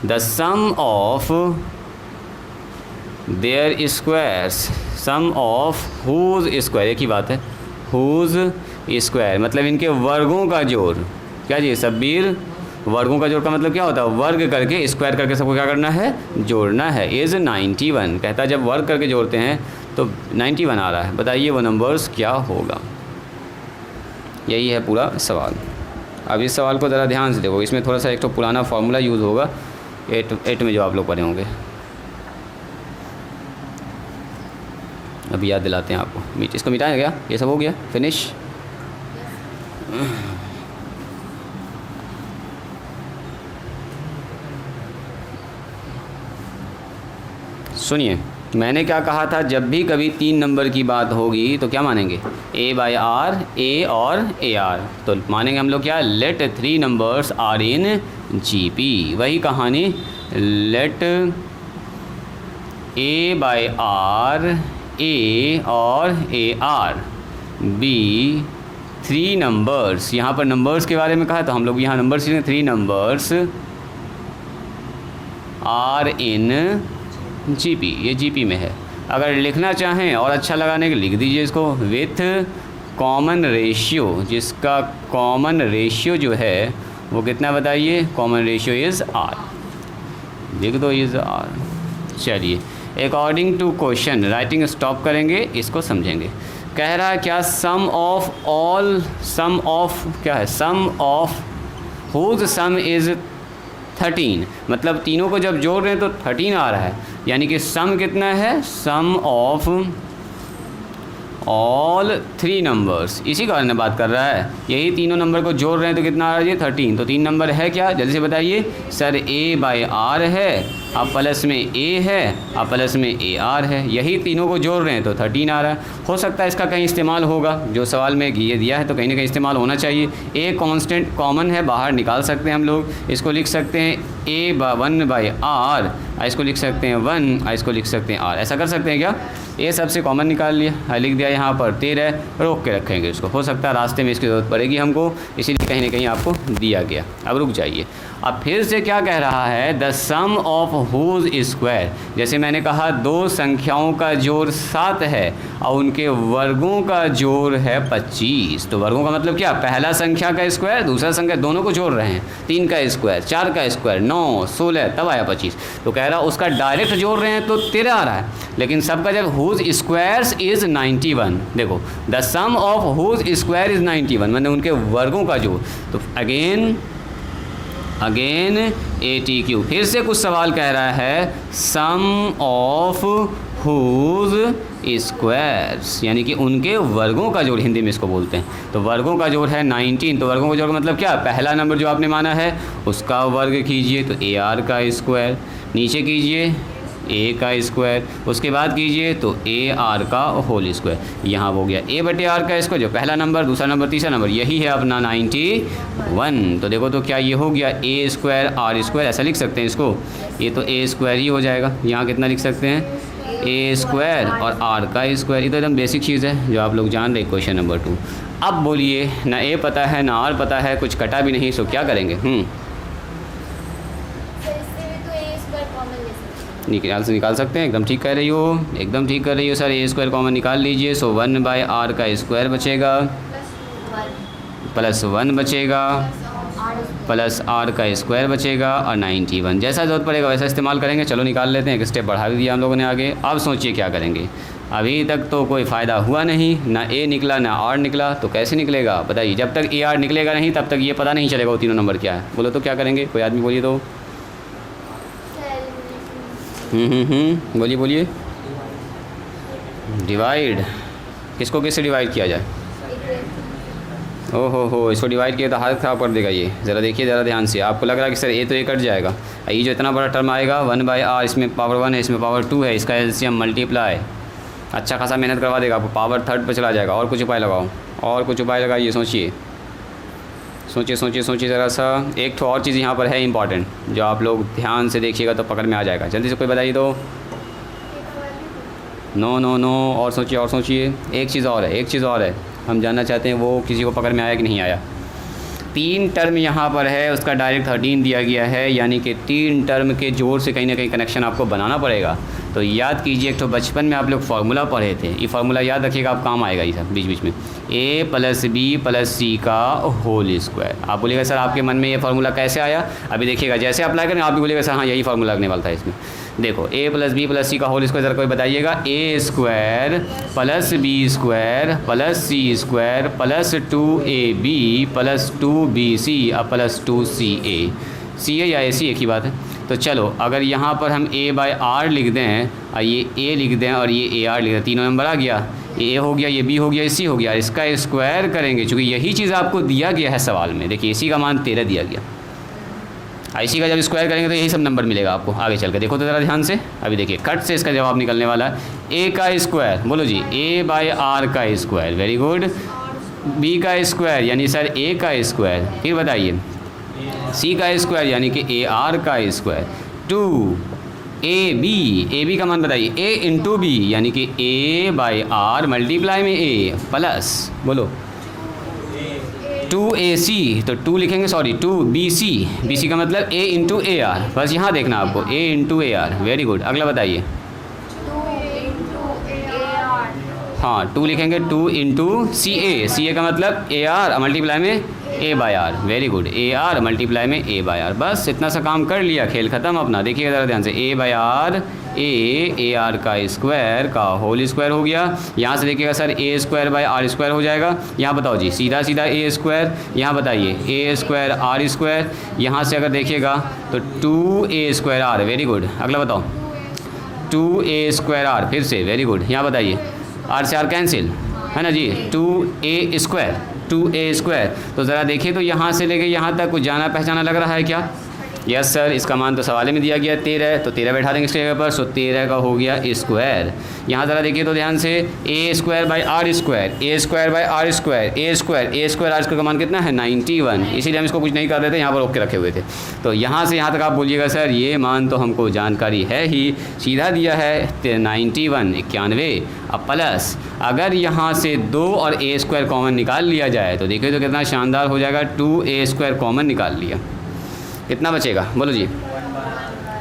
the sum of their squares, sum of whose square, एक ही बात है, हुज स्क्वायर मतलब इनके वर्गों का जोड़। क्या जी सब्बीर, वर्गों का जोड़ का मतलब क्या होता है, वर्ग करके स्क्वायर करके सबको क्या करना है, जोड़ना है। इज़ 91, कहता है जब वर्ग करके जोड़ते हैं तो 91 आ रहा है, बताइए वो नंबर्स क्या होगा। यही है पूरा सवाल। अब इस सवाल को ज़रा ध्यान से देखो, इसमें थोड़ा सा एक तो पुराना फार्मूला यूज़ होगा 8 में जो आप लोग पढ़े होंगे। अभी याद दिलाते हैं आपको। इसको मिटाया गया, ये सब हो गया फिनिश। सुनिए, मैंने क्या कहा था, जब भी कभी 3 नंबर की बात होगी तो क्या मानेंगे, a बाई आर, ए और ए आर। तो मानेंगे हम लोग क्या, let 3 numbers are in GP। वही कहानी, let a by r, a और ए आर बी 3 नंबर्स। यहाँ पर नंबर्स के बारे में कहा तो हम लोग यहाँ numbers 3 numbers are in GP, ये GP में है। अगर लिखना चाहें और अच्छा लगाने के लिख दीजिए इसको विथ कॉमन रेशियो, जिसका कॉमन रेशियो जो है वो कितना बताइए, कॉमन रेशियो इज़ R, लिख दो इज़ R। चलिए, according to question writing stop करेंगे, इसको समझेंगे। कह रहा है क्या, sum of all, sum of क्या है, sum of whose sum is 13, मतलब तीनों को जब जोड़ रहे हैं तो 13 आ रहा है, यानी कि सम कितना है, सम ऑफ ऑल 3 नंबर्स, इसी के बारे में बात कर रहा है। यही तीनों नंबर को जोड़ रहे हैं तो कितना आ रहा है, 13। तो 3 नंबर है क्या, जल्दी से बताइए सर। a बाई आर है, अब प्लस में a है, अब प्लस में ए आर है, यही तीनों को जोड़ रहे हैं तो 13 आ रहा है। हो सकता है इसका कहीं इस्तेमाल होगा, जो सवाल में ये दिया है तो कहीं ना कहीं इस्तेमाल होना चाहिए। a कांस्टेंट कॉमन है, बाहर निकाल सकते हैं हम लोग, इसको लिख सकते हैं a1 बाई आर, इसको लिख सकते हैं 1, इसको लिख सकते हैं r, ऐसा कर सकते हैं क्या। ये सबसे कॉमन निकाल लिया, लिख दिया यहाँ पर 13, रोक के रखेंगे इसको, हो सकता है रास्ते में इसकी ज़रूरत पड़ेगी हमको, इसीलिए कहीं ना कहीं आपको दिया गया। अब रुक जाइए, अब फिर से क्या कह रहा है, the sum of whose square, जैसे मैंने कहा 2 संख्याओं का जोड़ 7 है और उनके वर्गों का जोड़ है 25। तो वर्गों का मतलब क्या, पहला संख्या का स्क्वायर, दूसरा संख्या, दोनों को जोड़ रहे हैं, 3 का स्क्वायर, 4 का स्क्वायर, 9, 16, तब आया 25। तो कह रहा उसका डायरेक्ट जोड़ रहे हैं तो 13 आ रहा है, लेकिन सबका जब हुज स्क्वायर्स इज़ 91, देखो the sum of whose square is 91, मतलब उनके वर्गों का जोड़। तो अगेन ATQ, फिर से कुछ सवाल कह रहा है, सम ऑफ हुज स्क्वायर्स, यानी कि उनके वर्गों का जोड़, हिंदी में इसको बोलते हैं। तो वर्गों का जोड़ है 19, तो वर्गों का जोड़ मतलब क्या, पहला नंबर जो आपने माना है उसका वर्ग कीजिए तो AR का स्क्वायर, नीचे कीजिए a का स्क्वायर, उसके बाद कीजिए तो AR का होल स्क्वायर। यहाँ हो गया a बटे आर का स्क्वायर, जो पहला नंबर, दूसरा नंबर, तीसरा नंबर, यही है अपना 91। तो देखो तो क्या ये हो गया, a स्क्वायर R स्क्वायर, ऐसा लिख सकते हैं इसको, ये तो a स्क्वायर ही हो जाएगा। यहाँ कितना लिख सकते हैं, a स्क्वायर और R का स्क्वायर। ये तो एकदम बेसिक चीज़ है जो आप लोग जान रहे। क्वेश्चन नंबर 2, अब बोलिए, ना a पता है ना R पता है, कुछ कटा भी नहीं, सो क्या करेंगे। निकाल सकते हैं, एकदम ठीक कर रही हो, एकदम ठीक कर रही हो सर। a स्क्वायर कॉमन निकाल लीजिए, सो 1 बाई आर का स्क्वायर बचेगा, प्लस 1 बचेगा, प्लस आर का स्क्वायर बचेगा और 91। जैसा ज़रूरत पड़ेगा वैसा इस्तेमाल करेंगे। चलो निकाल लेते हैं, एक स्टेप बढ़ा भी दिया हम लोगों ने आगे। अब सोचिए क्या करेंगे, अभी तक तो कोई फ़ायदा हुआ नहीं, ना a निकला ना r निकला, तो कैसे निकलेगा बताइए। जब तक AR निकलेगा नहीं तब तक ये पता नहीं चलेगा वो तीनों नंबर क्या है। बोलो तो क्या करेंगे, कोई आदमी बोलिए तो। बोलिए। डिवाइड, किसको किससे डिवाइड किया जाए। हो, इसको डिवाइड किया तो हालत ख़राब कर देगा ये। ज़रा देखिए ज़रा ध्यान से, आपको लग रहा है कि सर ए तो ये कट जाएगा, ये जो इतना बड़ा टर्म आएगा 1 बाई आर, इसमें पावर 1 है, इसमें पावर 2 है, इसका एलसीएम मल्टीप्लाई अच्छा खासा मेहनत करवा देगा आपको, पावर 3 पर चला जाएगा। और कुछ उपाय लगाओ, और कुछ उपाय लगाइए, सोचिए ज़रा सा। एक तो और चीज़ यहाँ पर है इंपॉर्टेंट, जो आप लोग ध्यान से देखिएगा तो पकड़ में आ जाएगा। जल्दी से कोई बताइए तो। नो नो नो, और सोचिए और सोचिए। एक चीज़ और है, एक चीज़ और है, हम जानना चाहते हैं वो किसी को पकड़ में आया कि नहीं आया। 3 टर्म यहाँ पर है, उसका डायरेक्ट 13 दिया गया है, यानी कि 3 टर्म के जोड़ से कहीं ना कहीं कनेक्शन आपको बनाना पड़ेगा। तो याद कीजिए, एक तो बचपन में आप लोग फार्मूला पढ़े थे, ये फार्मूला याद रखिएगा, आप काम आएगा ये सब बीच बीच में। a + b + c का होल स्क्वायर। आप बोलिएगा सर आपके मन में ये फार्मूला कैसे आया, अभी देखिएगा जैसे अप्लाई करेंगे आप भी बोलिएगा सर हाँ यही फार्मूला लगने वाला था इसमें। देखो a + b + c का होल स्क्वायर, ज़रा कोई बताइएगा। a² + b² + c² + 2ab + 2bc + 2ca। ca या ac एक ही बात है। तो चलो अगर यहाँ पर हम a/r लिख दें और ये a लिख दें और ये ar लिख दें, तीनों नंबर आ गया, ये a हो गया, ये b हो गया, ये c हो गया। इसका स्क्वायर करेंगे, चूँकि यही चीज़ आपको दिया गया है सवाल में। देखिए ac का मान 13 दिया गया, IC का जब स्क्वायर करेंगे तो यही सब नंबर मिलेगा आपको आगे चल के। देखो तो ज़रा ध्यान से, अभी देखिए कट से इसका जवाब निकलने वाला है। a का स्क्वायर, बोलो जी, a/r का स्क्वायर, वेरी गुड। b का स्क्वायर यानी सर a का स्क्वायर, फिर बताइए c का स्क्वायर यानी कि ar का स्क्वायर, 2ab का मान बताइए, a × b यानी कि a/r मल्टीप्लाई में a प्लस, बोलो 2ac, तो 2 लिखेंगे, सॉरी 2bc का मतलब a × ar, बस यहाँ देखना आपको, a × ar, वेरी गुड। अगला बताइए, 2 × ar, हाँ 2 लिखेंगे, 2 × ca का मतलब ar मल्टीप्लाई में a/r, very good, ar multiply में a/r। बस इतना सा काम कर लिया, खेल ख़त्म अपना। देखिएगा ज़रा ध्यान से, a/r ar का स्क्वायर का होल स्क्वायर हो गया। यहाँ से देखिएगा सर a² r² हो जाएगा। यहाँ बताओ जी, सीधा सीधा a², यहाँ बताइए a² r²। यहाँ से अगर देखिएगा तो 2a² r, वेरी गुड। अगला बताओ 2a² r, फिर से वेरी गुड। यहाँ बताइए r से r कैंसिल है ना जी, 2a²। तो ज़रा देखिए तो यहाँ से लेके यहाँ तक कुछ जाना पहचाना लग रहा है क्या? यस सर, इसका मान तो सवाल में दिया गया 13, तो 13 बैठा देंगे इसके जगह पर, सो 13 का हो गया स्क्वायर। यहाँ ज़रा देखिए तो ध्यान से, a²/r² का मान कितना है 91, इसीलिए हम इसको कुछ नहीं कर रहे थे, यहाँ पर रोक के रखे हुए थे। तो यहाँ से यहाँ तक आप बोलिएगा सर ये मान तो हमको जानकारी है ही, सीधा दिया है 91 अब प्लस, अगर यहाँ से 2 और a² कॉमन निकाल लिया जाए तो देखिए तो कितना शानदार हो जाएगा, 2a² कॉमन निकाल लिया, कितना बचेगा बोलो जी।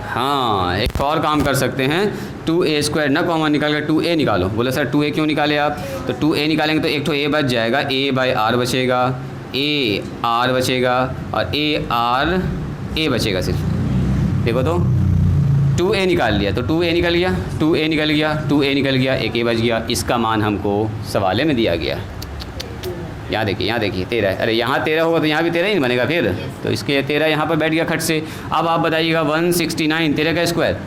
हाँ एक और काम कर सकते हैं, 2a² ना कॉमन निकाल कर 2a निकालो। बोले सर 2a क्यों निकाले आप, तो 2a निकालेंगे तो एक तो a बच जाएगा, a/r बचेगा, ar बचेगा और a बचेगा सिर्फ। देखो तो 2a निकाल लिया तो 2a निकल गया, 2a निकल गया, 2a निकल गया, एक a बच गया। इसका मान हमको सवाले में दिया गया। यहाँ देखिए 13, अरे यहाँ 13 होगा तो यहाँ भी 13 ही बनेगा फिर, तो इसके 13 यहाँ पर बैठ गया खट से। अब आप बताइएगा 169, 13 का स्क्वायर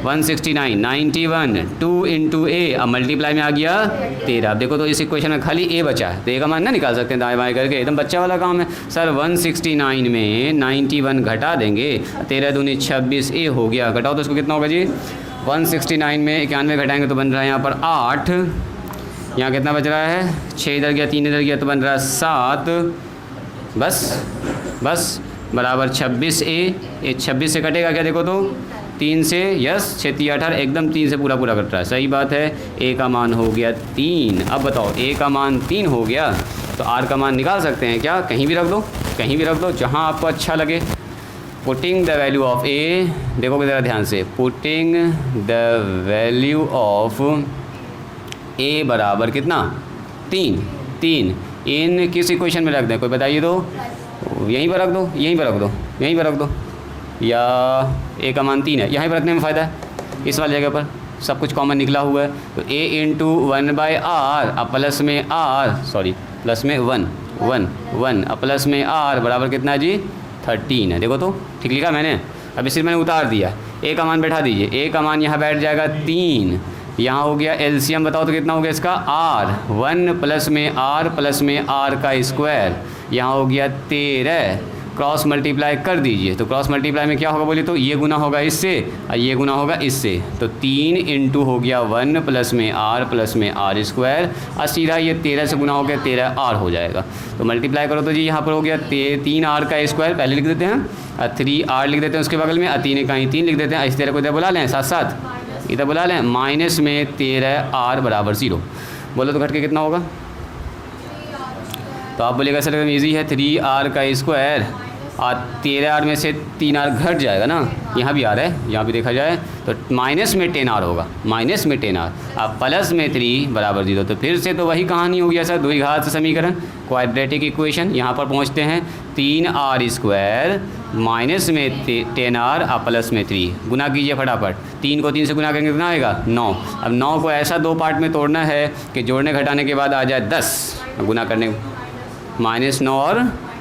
169, 91, 2 × a, अब मल्टीप्लाई में आ गया 13। अब देखो तो इस इक्वेशन में खाली a बचा है, तो a का मान ना निकाल सकते हैं दाएँ बाएँ करके, एकदम बच्चा वाला काम है सर। 169 में 91 घटा देंगे, 13 दूनी 26, a हो गया, घटाओ तो उसको कितना होगा जी, 169 में 91 घटाएंगे तो बन रहा है यहाँ पर 8, यहाँ कितना बच रहा है 6 इधर गया, 3 इधर गया तो बन रहा है 7, बस बराबर 26a। ये 26 से कटेगा क्या, देखो तो 3 से, यस 6 3 18, एकदम 3 से पूरा कट रहा है, सही बात है। a का मान हो गया 3। अब बताओ a का मान 3 हो गया तो r का मान निकाल सकते हैं क्या, कहीं भी रख दो जहाँ आपको अच्छा लगे। Putting the value of a, देखोगे ज़रा ध्यान से, putting the value of a बराबर कितना 3 इन किस इक्वेशन में रख दें, कोई बताइए तो, यहीं पर रख दो, या a का मान 3 है, यहीं पर रखने में फ़ायदा है, इस वाली जगह पर सब कुछ कॉमन निकला हुआ है। तो a × 1/r, अब प्लस में r, सॉरी प्लस में 1 अब प्लस में r बराबर कितना है जी 13 है। देखो तो ठीक लिखा मैंने, अभी सिर्फ मैंने उतार दिया। a का मान बैठा दीजिए, a का मान यहाँ बैठ जाएगा 3, यहाँ हो गया एलसीएम, बताओ तो कितना हो गया इसका r, 1 प्लस में r का स्क्वायर, यहाँ हो गया 13, क्रॉस मल्टीप्लाई कर दीजिए। तो क्रॉस मल्टीप्लाई में क्या होगा बोलिए तो, ये गुना होगा इससे और ये गुना होगा इससे, तो 3 × हो गया 1 प्लस में r स्क्वायर, और सीधा ये 13 से गुना हो गया 13r हो जाएगा। तो मल्टीप्लाई करो तो जी यहाँ पर हो गया 3r का स्क्वायर, पहले लिख देते हैं, और 3r लिख देते हैं उसके बगल में, और 3 का ही 3 लिख देते हैं, इस तरह को इधर बुला लें साथ साथ, इधर बुला लें, माइनस में 13r बराबर 0। बोलो तो घट के कितना होगा? तो आप बोलेगा सर एकदम ईजी है, 3r का स्क्वायर और 13r में से 3r घट जाएगा ना, यहाँ भी आ रहा है, यहाँ भी देखा जाए तो माइनस में 10r होगा, माइनस में 10r अब प्लस में 3 बराबर 0। तो फिर से तो वही कहानी हो गया सर, द्विघात समीकरण, क्वाड्रेटिक इक्वेशन। यहाँ पर पहुँचते हैं 3r स्क्वायर माइनस में 10r और प्लस में 3, गुना कीजिए फटाफट। 3 को 3 से गुना करेंगे कितना आएगा? 9। अब 9 को ऐसा 2 पार्ट में तोड़ना है कि जोड़ने घटाने के बाद आ जाए 10, गुना करने -9 और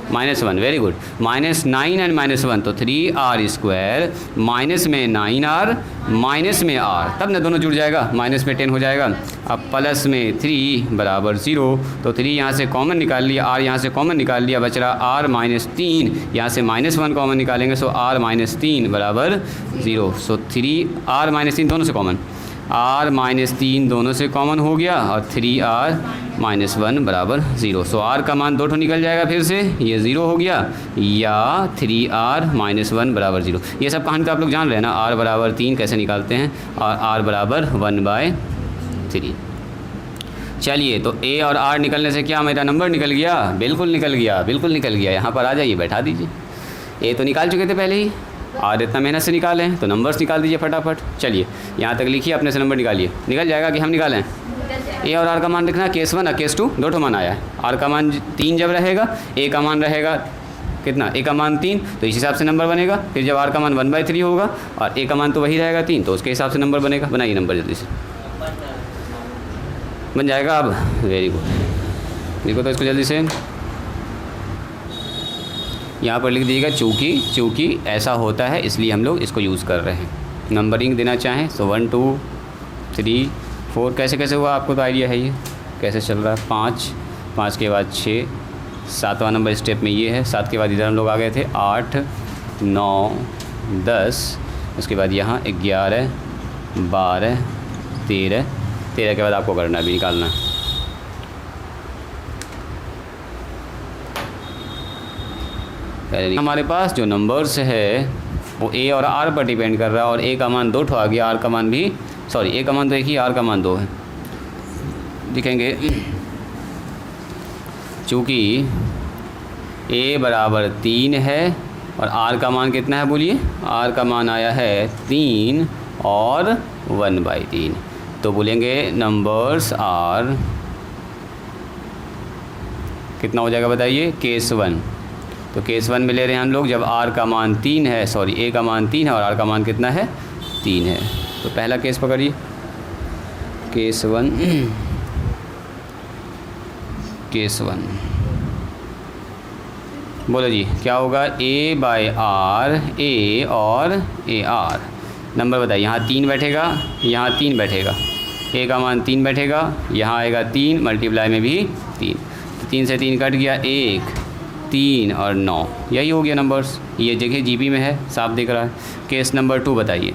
-1, वेरी गुड, -9 एंड -1, तो 3r स्क्वायर माइनस में 9r माइनस में r, तब ना दोनों जुड़ जाएगा, माइनस में 10 हो जाएगा। अब प्लस में 3 बराबर 0, तो 3 यहाँ से कॉमन निकाल लिया, r यहाँ से कॉमन निकाल लिया, बच रहा r -3, यहाँ से -1 कॉमन निकालेंगे, सो r -3 बराबर 0। सो 3r -3 दोनों से कॉमन, r -3 दोनों से कॉमन हो गया और 3r -1 बराबर 0। सो r का मान 2 निकल जाएगा, फिर से ये 0 हो गया, या 3r -1 बराबर 0। ये सब कहानी तो आप लोग जान रहे हैं ना, r बराबर 3 कैसे निकालते हैं और r बराबर 1/3। चलिए, तो a और r निकलने से क्या मेरा नंबर निकल गया? बिल्कुल निकल गया, बिल्कुल निकल गया। यहाँ पर आ जाइए, बैठा दीजिए। a तो निकाल चुके थे पहले ही, और इतना मेहनत से निकाले हैं, तो नंबर्स निकाल दीजिए फटाफट। चलिए यहाँ तक लिखिए, अपने से नंबर निकालिए। निकल जाएगा कि हम निकालें? ए और आर का मान लिखना है, केस 1 और केस 2 दो ठो मान आया है। आर का मान 3 जब रहेगा, ए का मान रहेगा कितना? ए का मान 3, तो इस हिसाब से नंबर बनेगा। फिर जब आर का मान 1/3 होगा और ए का मान तो वही रहेगा 3, तो उसके हिसाब से नंबर बनेगा। बनाइए नंबर जल्दी से, बन जाएगा अब, वेरी गुड। देखो तो इसको जल्दी से यहाँ पर लिख दीजिएगा, चूँकि ऐसा होता है इसलिए हम लोग इसको यूज़ कर रहे हैं। नंबरिंग देना चाहें तो 1 2 3 4 कैसे कैसे हुआ, आपको तो आइडिया है ये कैसे चल रहा है। 5 के बाद 6, 7वां नंबर स्टेप में ये है। 7 के बाद इधर हम लोग आ गए थे 8 9 10, उसके बाद यहाँ 11 12 13 के बाद आपको करना भी निकालना। हमारे पास जो नंबर्स है वो ए और आर पर डिपेंड कर रहा है, और ए का मान 2 आ गया, आर का मान भी, सॉरी ए का मान तो एक ही, आर का मान 2 है। दिखेंगे चूँकि ए बराबर 3 है और आर का मान कितना है बोलिए? आर का मान आया है 3 और 1/3, तो बोलेंगे नंबर्स आर कितना हो जाएगा बताइए? केस 1। तो केस 1 में ले रहे हैं हम लोग जब आर का मान 3 है, सॉरी ए का मान 3 है और आर का मान कितना है? 3 है। तो पहला केस पकड़िए, केस 1 केस 1 बोलो जी क्या होगा? a/r, a और ar। नंबर बताइए, यहाँ 3 बैठेगा, यहाँ 3 बैठेगा, a का मान 3 बैठेगा, यहाँ आएगा 3, मल्टीप्लाई में भी 3, तो 3 से 3 कट गया, 1 3 और 9, यही हो गया नंबर्स। ये जगह जीपी में है, साफ दिख रहा है। केस नंबर 2 बताइए,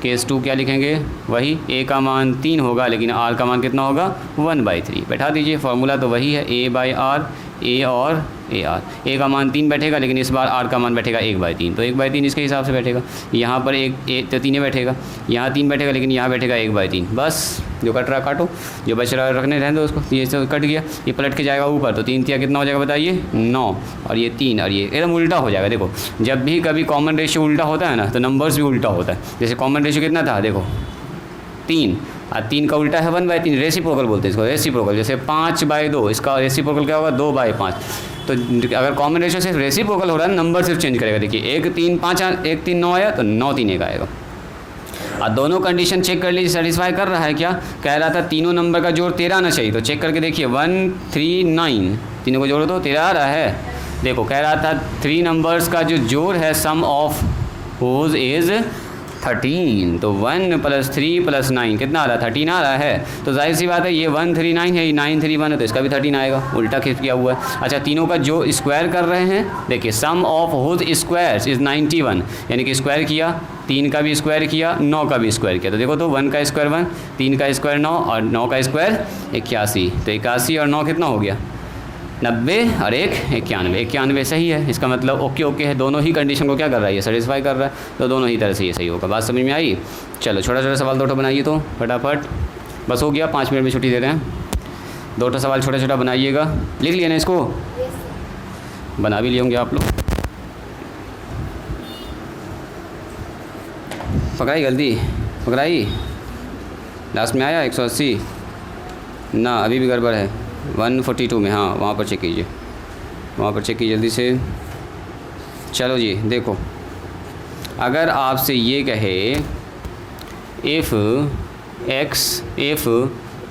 केस 2 क्या लिखेंगे? वही a का मान 3 होगा, लेकिन r का मान कितना होगा? 1/3। बैठा दीजिए, फार्मूला तो वही है, a/r, a और ar। a का मान 3 बैठेगा, लेकिन इस बार r का मान बैठेगा 1/3, तो 1/3 इसके हिसाब से बैठेगा। यहाँ पर एक तो 3 बैठेगा, यहाँ 3 बैठेगा, लेकिन यहाँ बैठेगा 1/3। बस जो कट रहा काटो, जो बच रहा रखने रहने दो उसको। ये तो कट गया, ये पलट के जाएगा ऊपर, तो 3 3 कितना हो जाएगा बताइए? 9, और ये 3 और ये एकदम उल्टा हो जाएगा। देखो जब भी कभी कॉमन रेशियो उल्टा होता है ना, तो नंबर्स भी उल्टा होता है। जैसे कॉमन रेशियो कितना था? देखो 3, और 3 का उल्टा है 1/3, रेसिप्रोकल बोलते हैं इसको, रेसिप्रोकल। जैसे 5/2, इसका रेसिप्रोकल क्या होगा? 2/5। तो अगर कॉमन रेशियो सिर्फ रेसिप्रोकल हो रहा है, नंबर सिर्फ चेंज करेगा। देखिए 1 3 5 1 3 9 आया, तो 9 3 1 आएगा। और दोनों कंडीशन चेक कर लीजिए, सेटिस्फाई कर रहा है क्या? कह रहा था तीनों नंबर का जोड़ 13 आना चाहिए, तो चेक करके देखिए 1 3 9, तीनों को जोड़ो तो 13 आ रहा है। देखो कह रहा था 3 नंबर्स का जो जोड़ है, सम ऑफ होज इज़ 13, तो 1 + 3 + 9 कितना आ रहा है? 13 आ रहा है। तो जाहिर सी बात है, ये 1 3 9 है, ये 9 3 1 है, तो इसका भी 13 आएगा, उल्टा खिंच किया हुआ है। अच्छा, तीनों का जो स्क्वायर कर रहे हैं, देखिए सम ऑफ होज स्क्वायर्स इज़ 91, यानी कि स्क्वायर किया, 3 का भी स्क्वायर किया, 9 का भी स्क्वायर किया। तो देखो तो 1 का स्क्वायर 1, 3 का स्क्वायर 9 और 9 का स्क्वायर 81, तो 81 और 9 कितना हो गया? 90 और एक 91, 91 सही है। इसका मतलब ओके ओके है, दोनों ही कंडीशन को क्या कर रहा है, ये सेटिस्फाई कर रहा है, तो दोनों ही तरह से ये सही होगा। बात समझ में आई? चलो छोटा छोटा सवाल 2 बनाइए तो फटाफट, बस हो गया, 5 मिनट में छुट्टी दे रहे हैं। 2 सवाल छोटा छोटा बनाइएगा, लिख लिया ना इसको? बना भी लिए होंगे आप लोग। पकड़ाई जल्दी, पकड़ाई, लास्ट में आया 180 ना, अभी भी गड़बड़ है। 142 में, हाँ वहाँ पर चेक कीजिए, वहाँ पर चेक कीजिए जल्दी से। चलो जी देखो, अगर आपसे ये कहे इफ़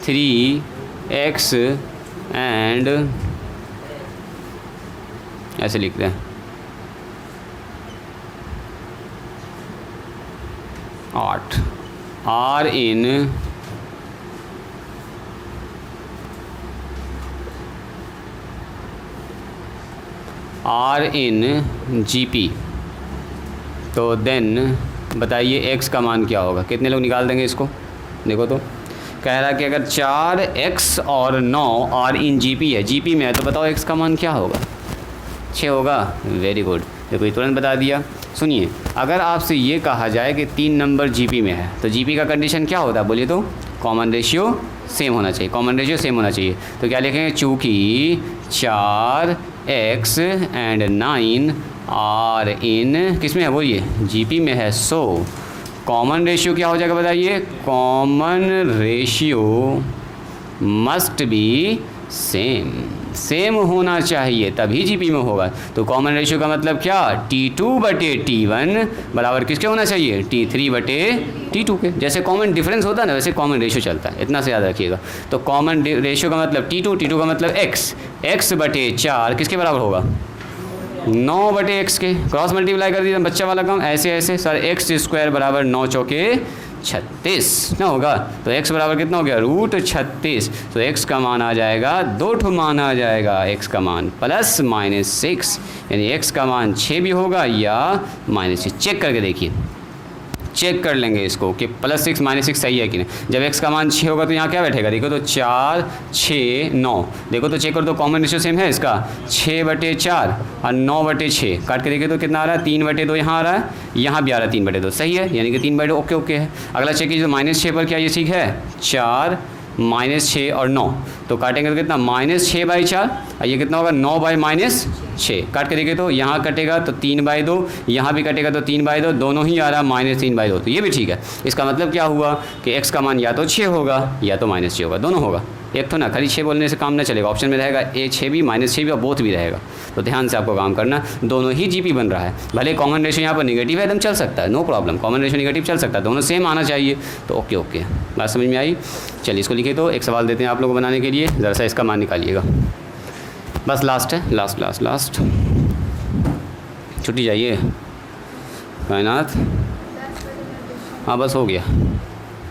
3x एंड ऐसे लिखते हैं 8 आर इन जीपी, तो देन बताइए x का मान क्या होगा? कितने लोग निकाल देंगे इसको? देखो तो कह रहा है कि अगर 4x और 9 आर इन जीपी है, जीपी में है, तो बताओ x का मान क्या होगा? 6 होगा। वेरी गुड, देखो ये तुरंत बता दिया। सुनिए, अगर आपसे ये कहा जाए कि 3 नंबर जीपी में है, तो जीपी का कंडीशन क्या होता है बोलिए तो? कॉमन रेशियो सेम होना चाहिए, कॉमन रेशियो सेम होना चाहिए। तो क्या लिखेंगे? चूँकि 4x एंड 9 आर इन किस में है, बोलिए जीपी में है, सो कॉमन रेशियो क्या हो जाएगा बताइए? Common ratio must be same, same होना चाहिए तभी जीपी में होगा। तो कॉमन रेशियो का मतलब क्या? T2/T1 बराबर किसके होना चाहिए? T3/T2 के। जैसे कॉमन डिफरेंस होता है ना, वैसे कॉमन रेशियो चलता है, इतना से याद रखिएगा। तो कॉमन रेशियो का मतलब T2 का मतलब x/4 किसके बराबर होगा? 9/x के। क्रॉस मल्टीप्लाई कर दीजिए, बच्चा वाला काम ऐसे ऐसे सर, x² बराबर 9 चौके 36 ना होगा, तो x बराबर कितना हो गया? √36। तो x का मान आ जाएगा, 2 मान आ जाएगा, x का मान +-6, यानी x का मान 6 भी होगा या -6। चेक करके देखिए, चेक कर लेंगे इसको कि +6 -6 सही है कि नहीं। जब x का मान 6 होगा तो यहाँ क्या बैठेगा? देखो तो 4 6 9, देखो तो चेक करो तो कॉमन रेशियो सेम है इसका, 6/4 और 9/6। काट के देखिए तो कितना आ रहा है? 3/2 यहाँ आ रहा है, यहाँ भी आ रहा है 3/2, सही है, यानी कि 3/2 ओके ओके है। अगला चेक कीजिए -6 पर क्या ये ठीक है? 4 -6 और 9, तो काटेंगे तो कितना? -6/4, और ये कितना होगा? 9/-6। काट के देखें तो यहाँ कटेगा तो 3/2, यहाँ भी कटेगा तो 3/2, दोनों ही आ रहा है -3/2, तो ये भी ठीक है। इसका मतलब क्या हुआ कि x का मान या तो 6 होगा या तो -6 होगा, दोनों होगा। एक तो ना खाली 6 बोलने से काम ना चलेगा, ऑप्शन में रहेगा A6 भी -6 भी और बोथ भी रहेगा। तो ध्यान से आपको काम करना, दोनों ही जीपी बन रहा है। भले कॉमन रेशियो यहाँ पर निगेटिव है, एकदम चल सकता है, no problem, common ratio negative चल सकता है, दोनों सेम आना चाहिए, तो ओके ओके। बात समझ में आई? चलिए इसको लिखे तो एक सवाल देते हैं आप लोगों को बनाने के लिए, ज़रा सा इसका मान निकालिएगा। बस लास्ट है, लास्ट छुट्टी जाइए कायनात। हाँ बस हो गया,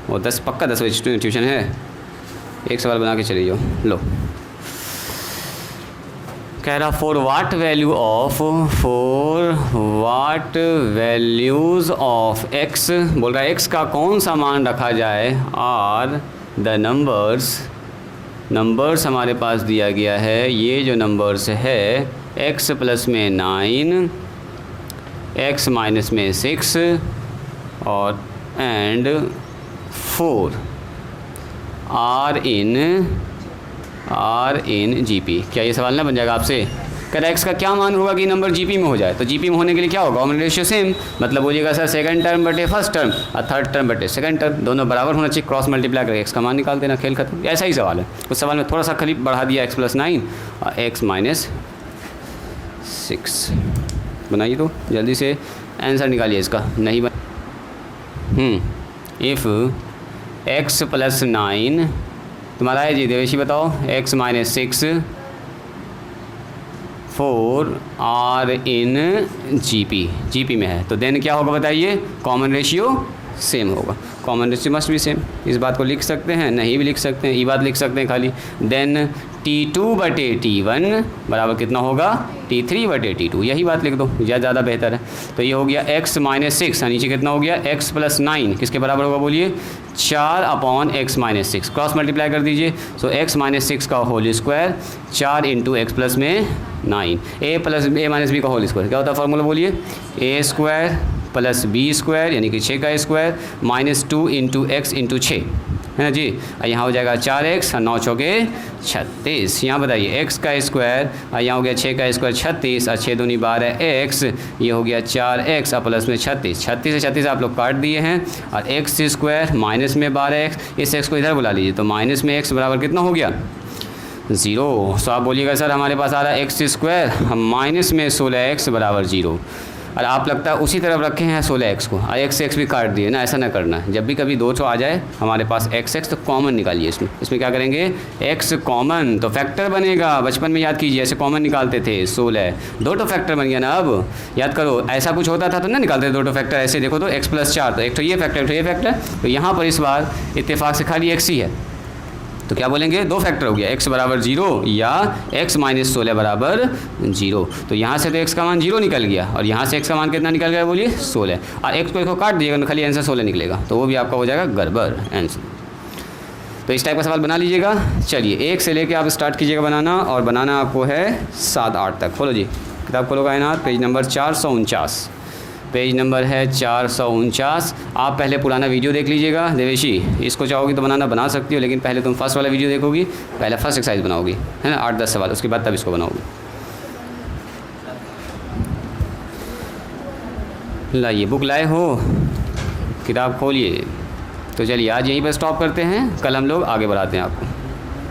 वो 10 पक्का 10 बजे ट्यूशन है। एक सवाल बना के चले जाओ। लो कह रहा for watt values of x, बोल रहा है x का कौन सा मान रखा जाए, आर द नंबर्स हमारे पास दिया गया है, ये जो नंबर्स है x प्लस में 9, x माइनस में 6 और एंड 4 आर इन जीपी। क्या ये सवाल ना बन जाएगा आपसे? कह रहा x का क्या मान होगा कि नंबर जीपी में हो जाए? तो जीपी में होने के लिए क्या होगा? कॉमन रेशियो सेम, मतलब बोलिएगा सर सेकंड टर्म बटे फर्स्ट टर्म और थर्ड टर्म बटे सेकंड टर्म, दोनों बराबर होना चाहिए। क्रॉस मल्टीप्लाई करके x का मान निकाल देना, खेल खत्म। ऐसा ही सवाल है। उस सवाल में थोड़ा सा खाली बढ़ा दिया, x + 9 और x - 6। बनाइए तो जल्दी से आंसर निकालिए इसका। नहीं इफ़ x + 9 तुम्हारा है जी, देवेशी बताओ, x - 6 4 आर इन जीपी में है, तो देन क्या होगा बताइए? कॉमन रेशियो सेम होगा, कॉमन रेशियो मस्ट भी सेम। इस बात को लिख सकते हैं, नहीं भी लिख सकते हैं, ये बात लिख सकते हैं खाली। देन T2/T1 बराबर कितना होगा T3/T2। यही बात लिख दो, यह ज़्यादा बेहतर है। तो ये हो गया x - 6 और नीचे कितना हो गया x + 9 किसके बराबर होगा बोलिए 4/x - 6। क्रॉस मल्टीप्लाई कर दीजिए। सो x - 6 का होल स्क्वायर 4 × x + में 9 a + b का होल स्क्वायर क्या होता है फॉर्मूला बोलिए a² + b² यानी कि 6 का स्क्वायर -2 × x × 6 है ना जी। और यहाँ हो जाएगा 4x और 9 चौके 36। यहाँ बताइए x का स्क्वायर और यहाँ हो गया 6 का स्क्वायर 36 और 6 दूनी 12x, ये हो गया 4x और प्लस में 36। 36 से 36 आप लोग काट दिए हैं और x² माइनस में 12x, इस x को इधर बुला लीजिए तो माइनस में x बराबर कितना हो गया 0। सो आप बोलिएगा सर हमारे पास आ रहा है x² हम माइनस में 16x बराबर 0। और आप लगता है उसी तरफ रखे हैं 16x को और x भी काट दिए ना, ऐसा ना करना। जब भी कभी 2 आ जाए हमारे पास x तो कॉमन निकालिए। इसमें क्या करेंगे x कॉमन तो फैक्टर बनेगा। बचपन में याद कीजिए ऐसे कॉमन निकालते थे 16, 2 फैक्टर बन गया ना। अब याद करो ऐसा कुछ होता था तो ना निकालते थे 2 फैक्टर। ऐसे देखो तो x + 4 तो एक तो ये फैक्टर एक तो ये फैक्टर। तो यहाँ पर इस बार इत्तेफाक से खाली x ही है तो क्या बोलेंगे 2 फैक्टर हो गया x बराबर 0 या x - 16 बराबर 0। तो यहाँ से तो x का मान 0 निकल गया और यहाँ से x का मान कितना निकल गया बोलिए 16 और x को काट दिएगा तो खाली आंसर 16 निकलेगा तो वो भी आपका हो जाएगा गड़बड़ आंसर। तो इस टाइप का सवाल बना लीजिएगा। चलिए 1 से लेके आप स्टार्ट कीजिएगा बनाना और बनाना आपको है 7-8 तक। खोलो जी किताब खोलो कायनात पेज नंबर 449, पेज नंबर है 449। आप पहले पुराना वीडियो देख लीजिएगा देवेशी, इसको चाहोगी तो बनाना बना सकती हो लेकिन पहले तुम फर्स्ट वाला वीडियो देखोगी, पहले फर्स्ट एक्सरसाइज बनाओगी है ना 8-10 सवाल, उसके बाद तब इसको बनाओगी। लाइए बुक लाए हो, किताब खोलिए। तो चलिए आज यहीं पर स्टॉप करते हैं, कल हम लोग आगे बढ़ाते हैं आपको।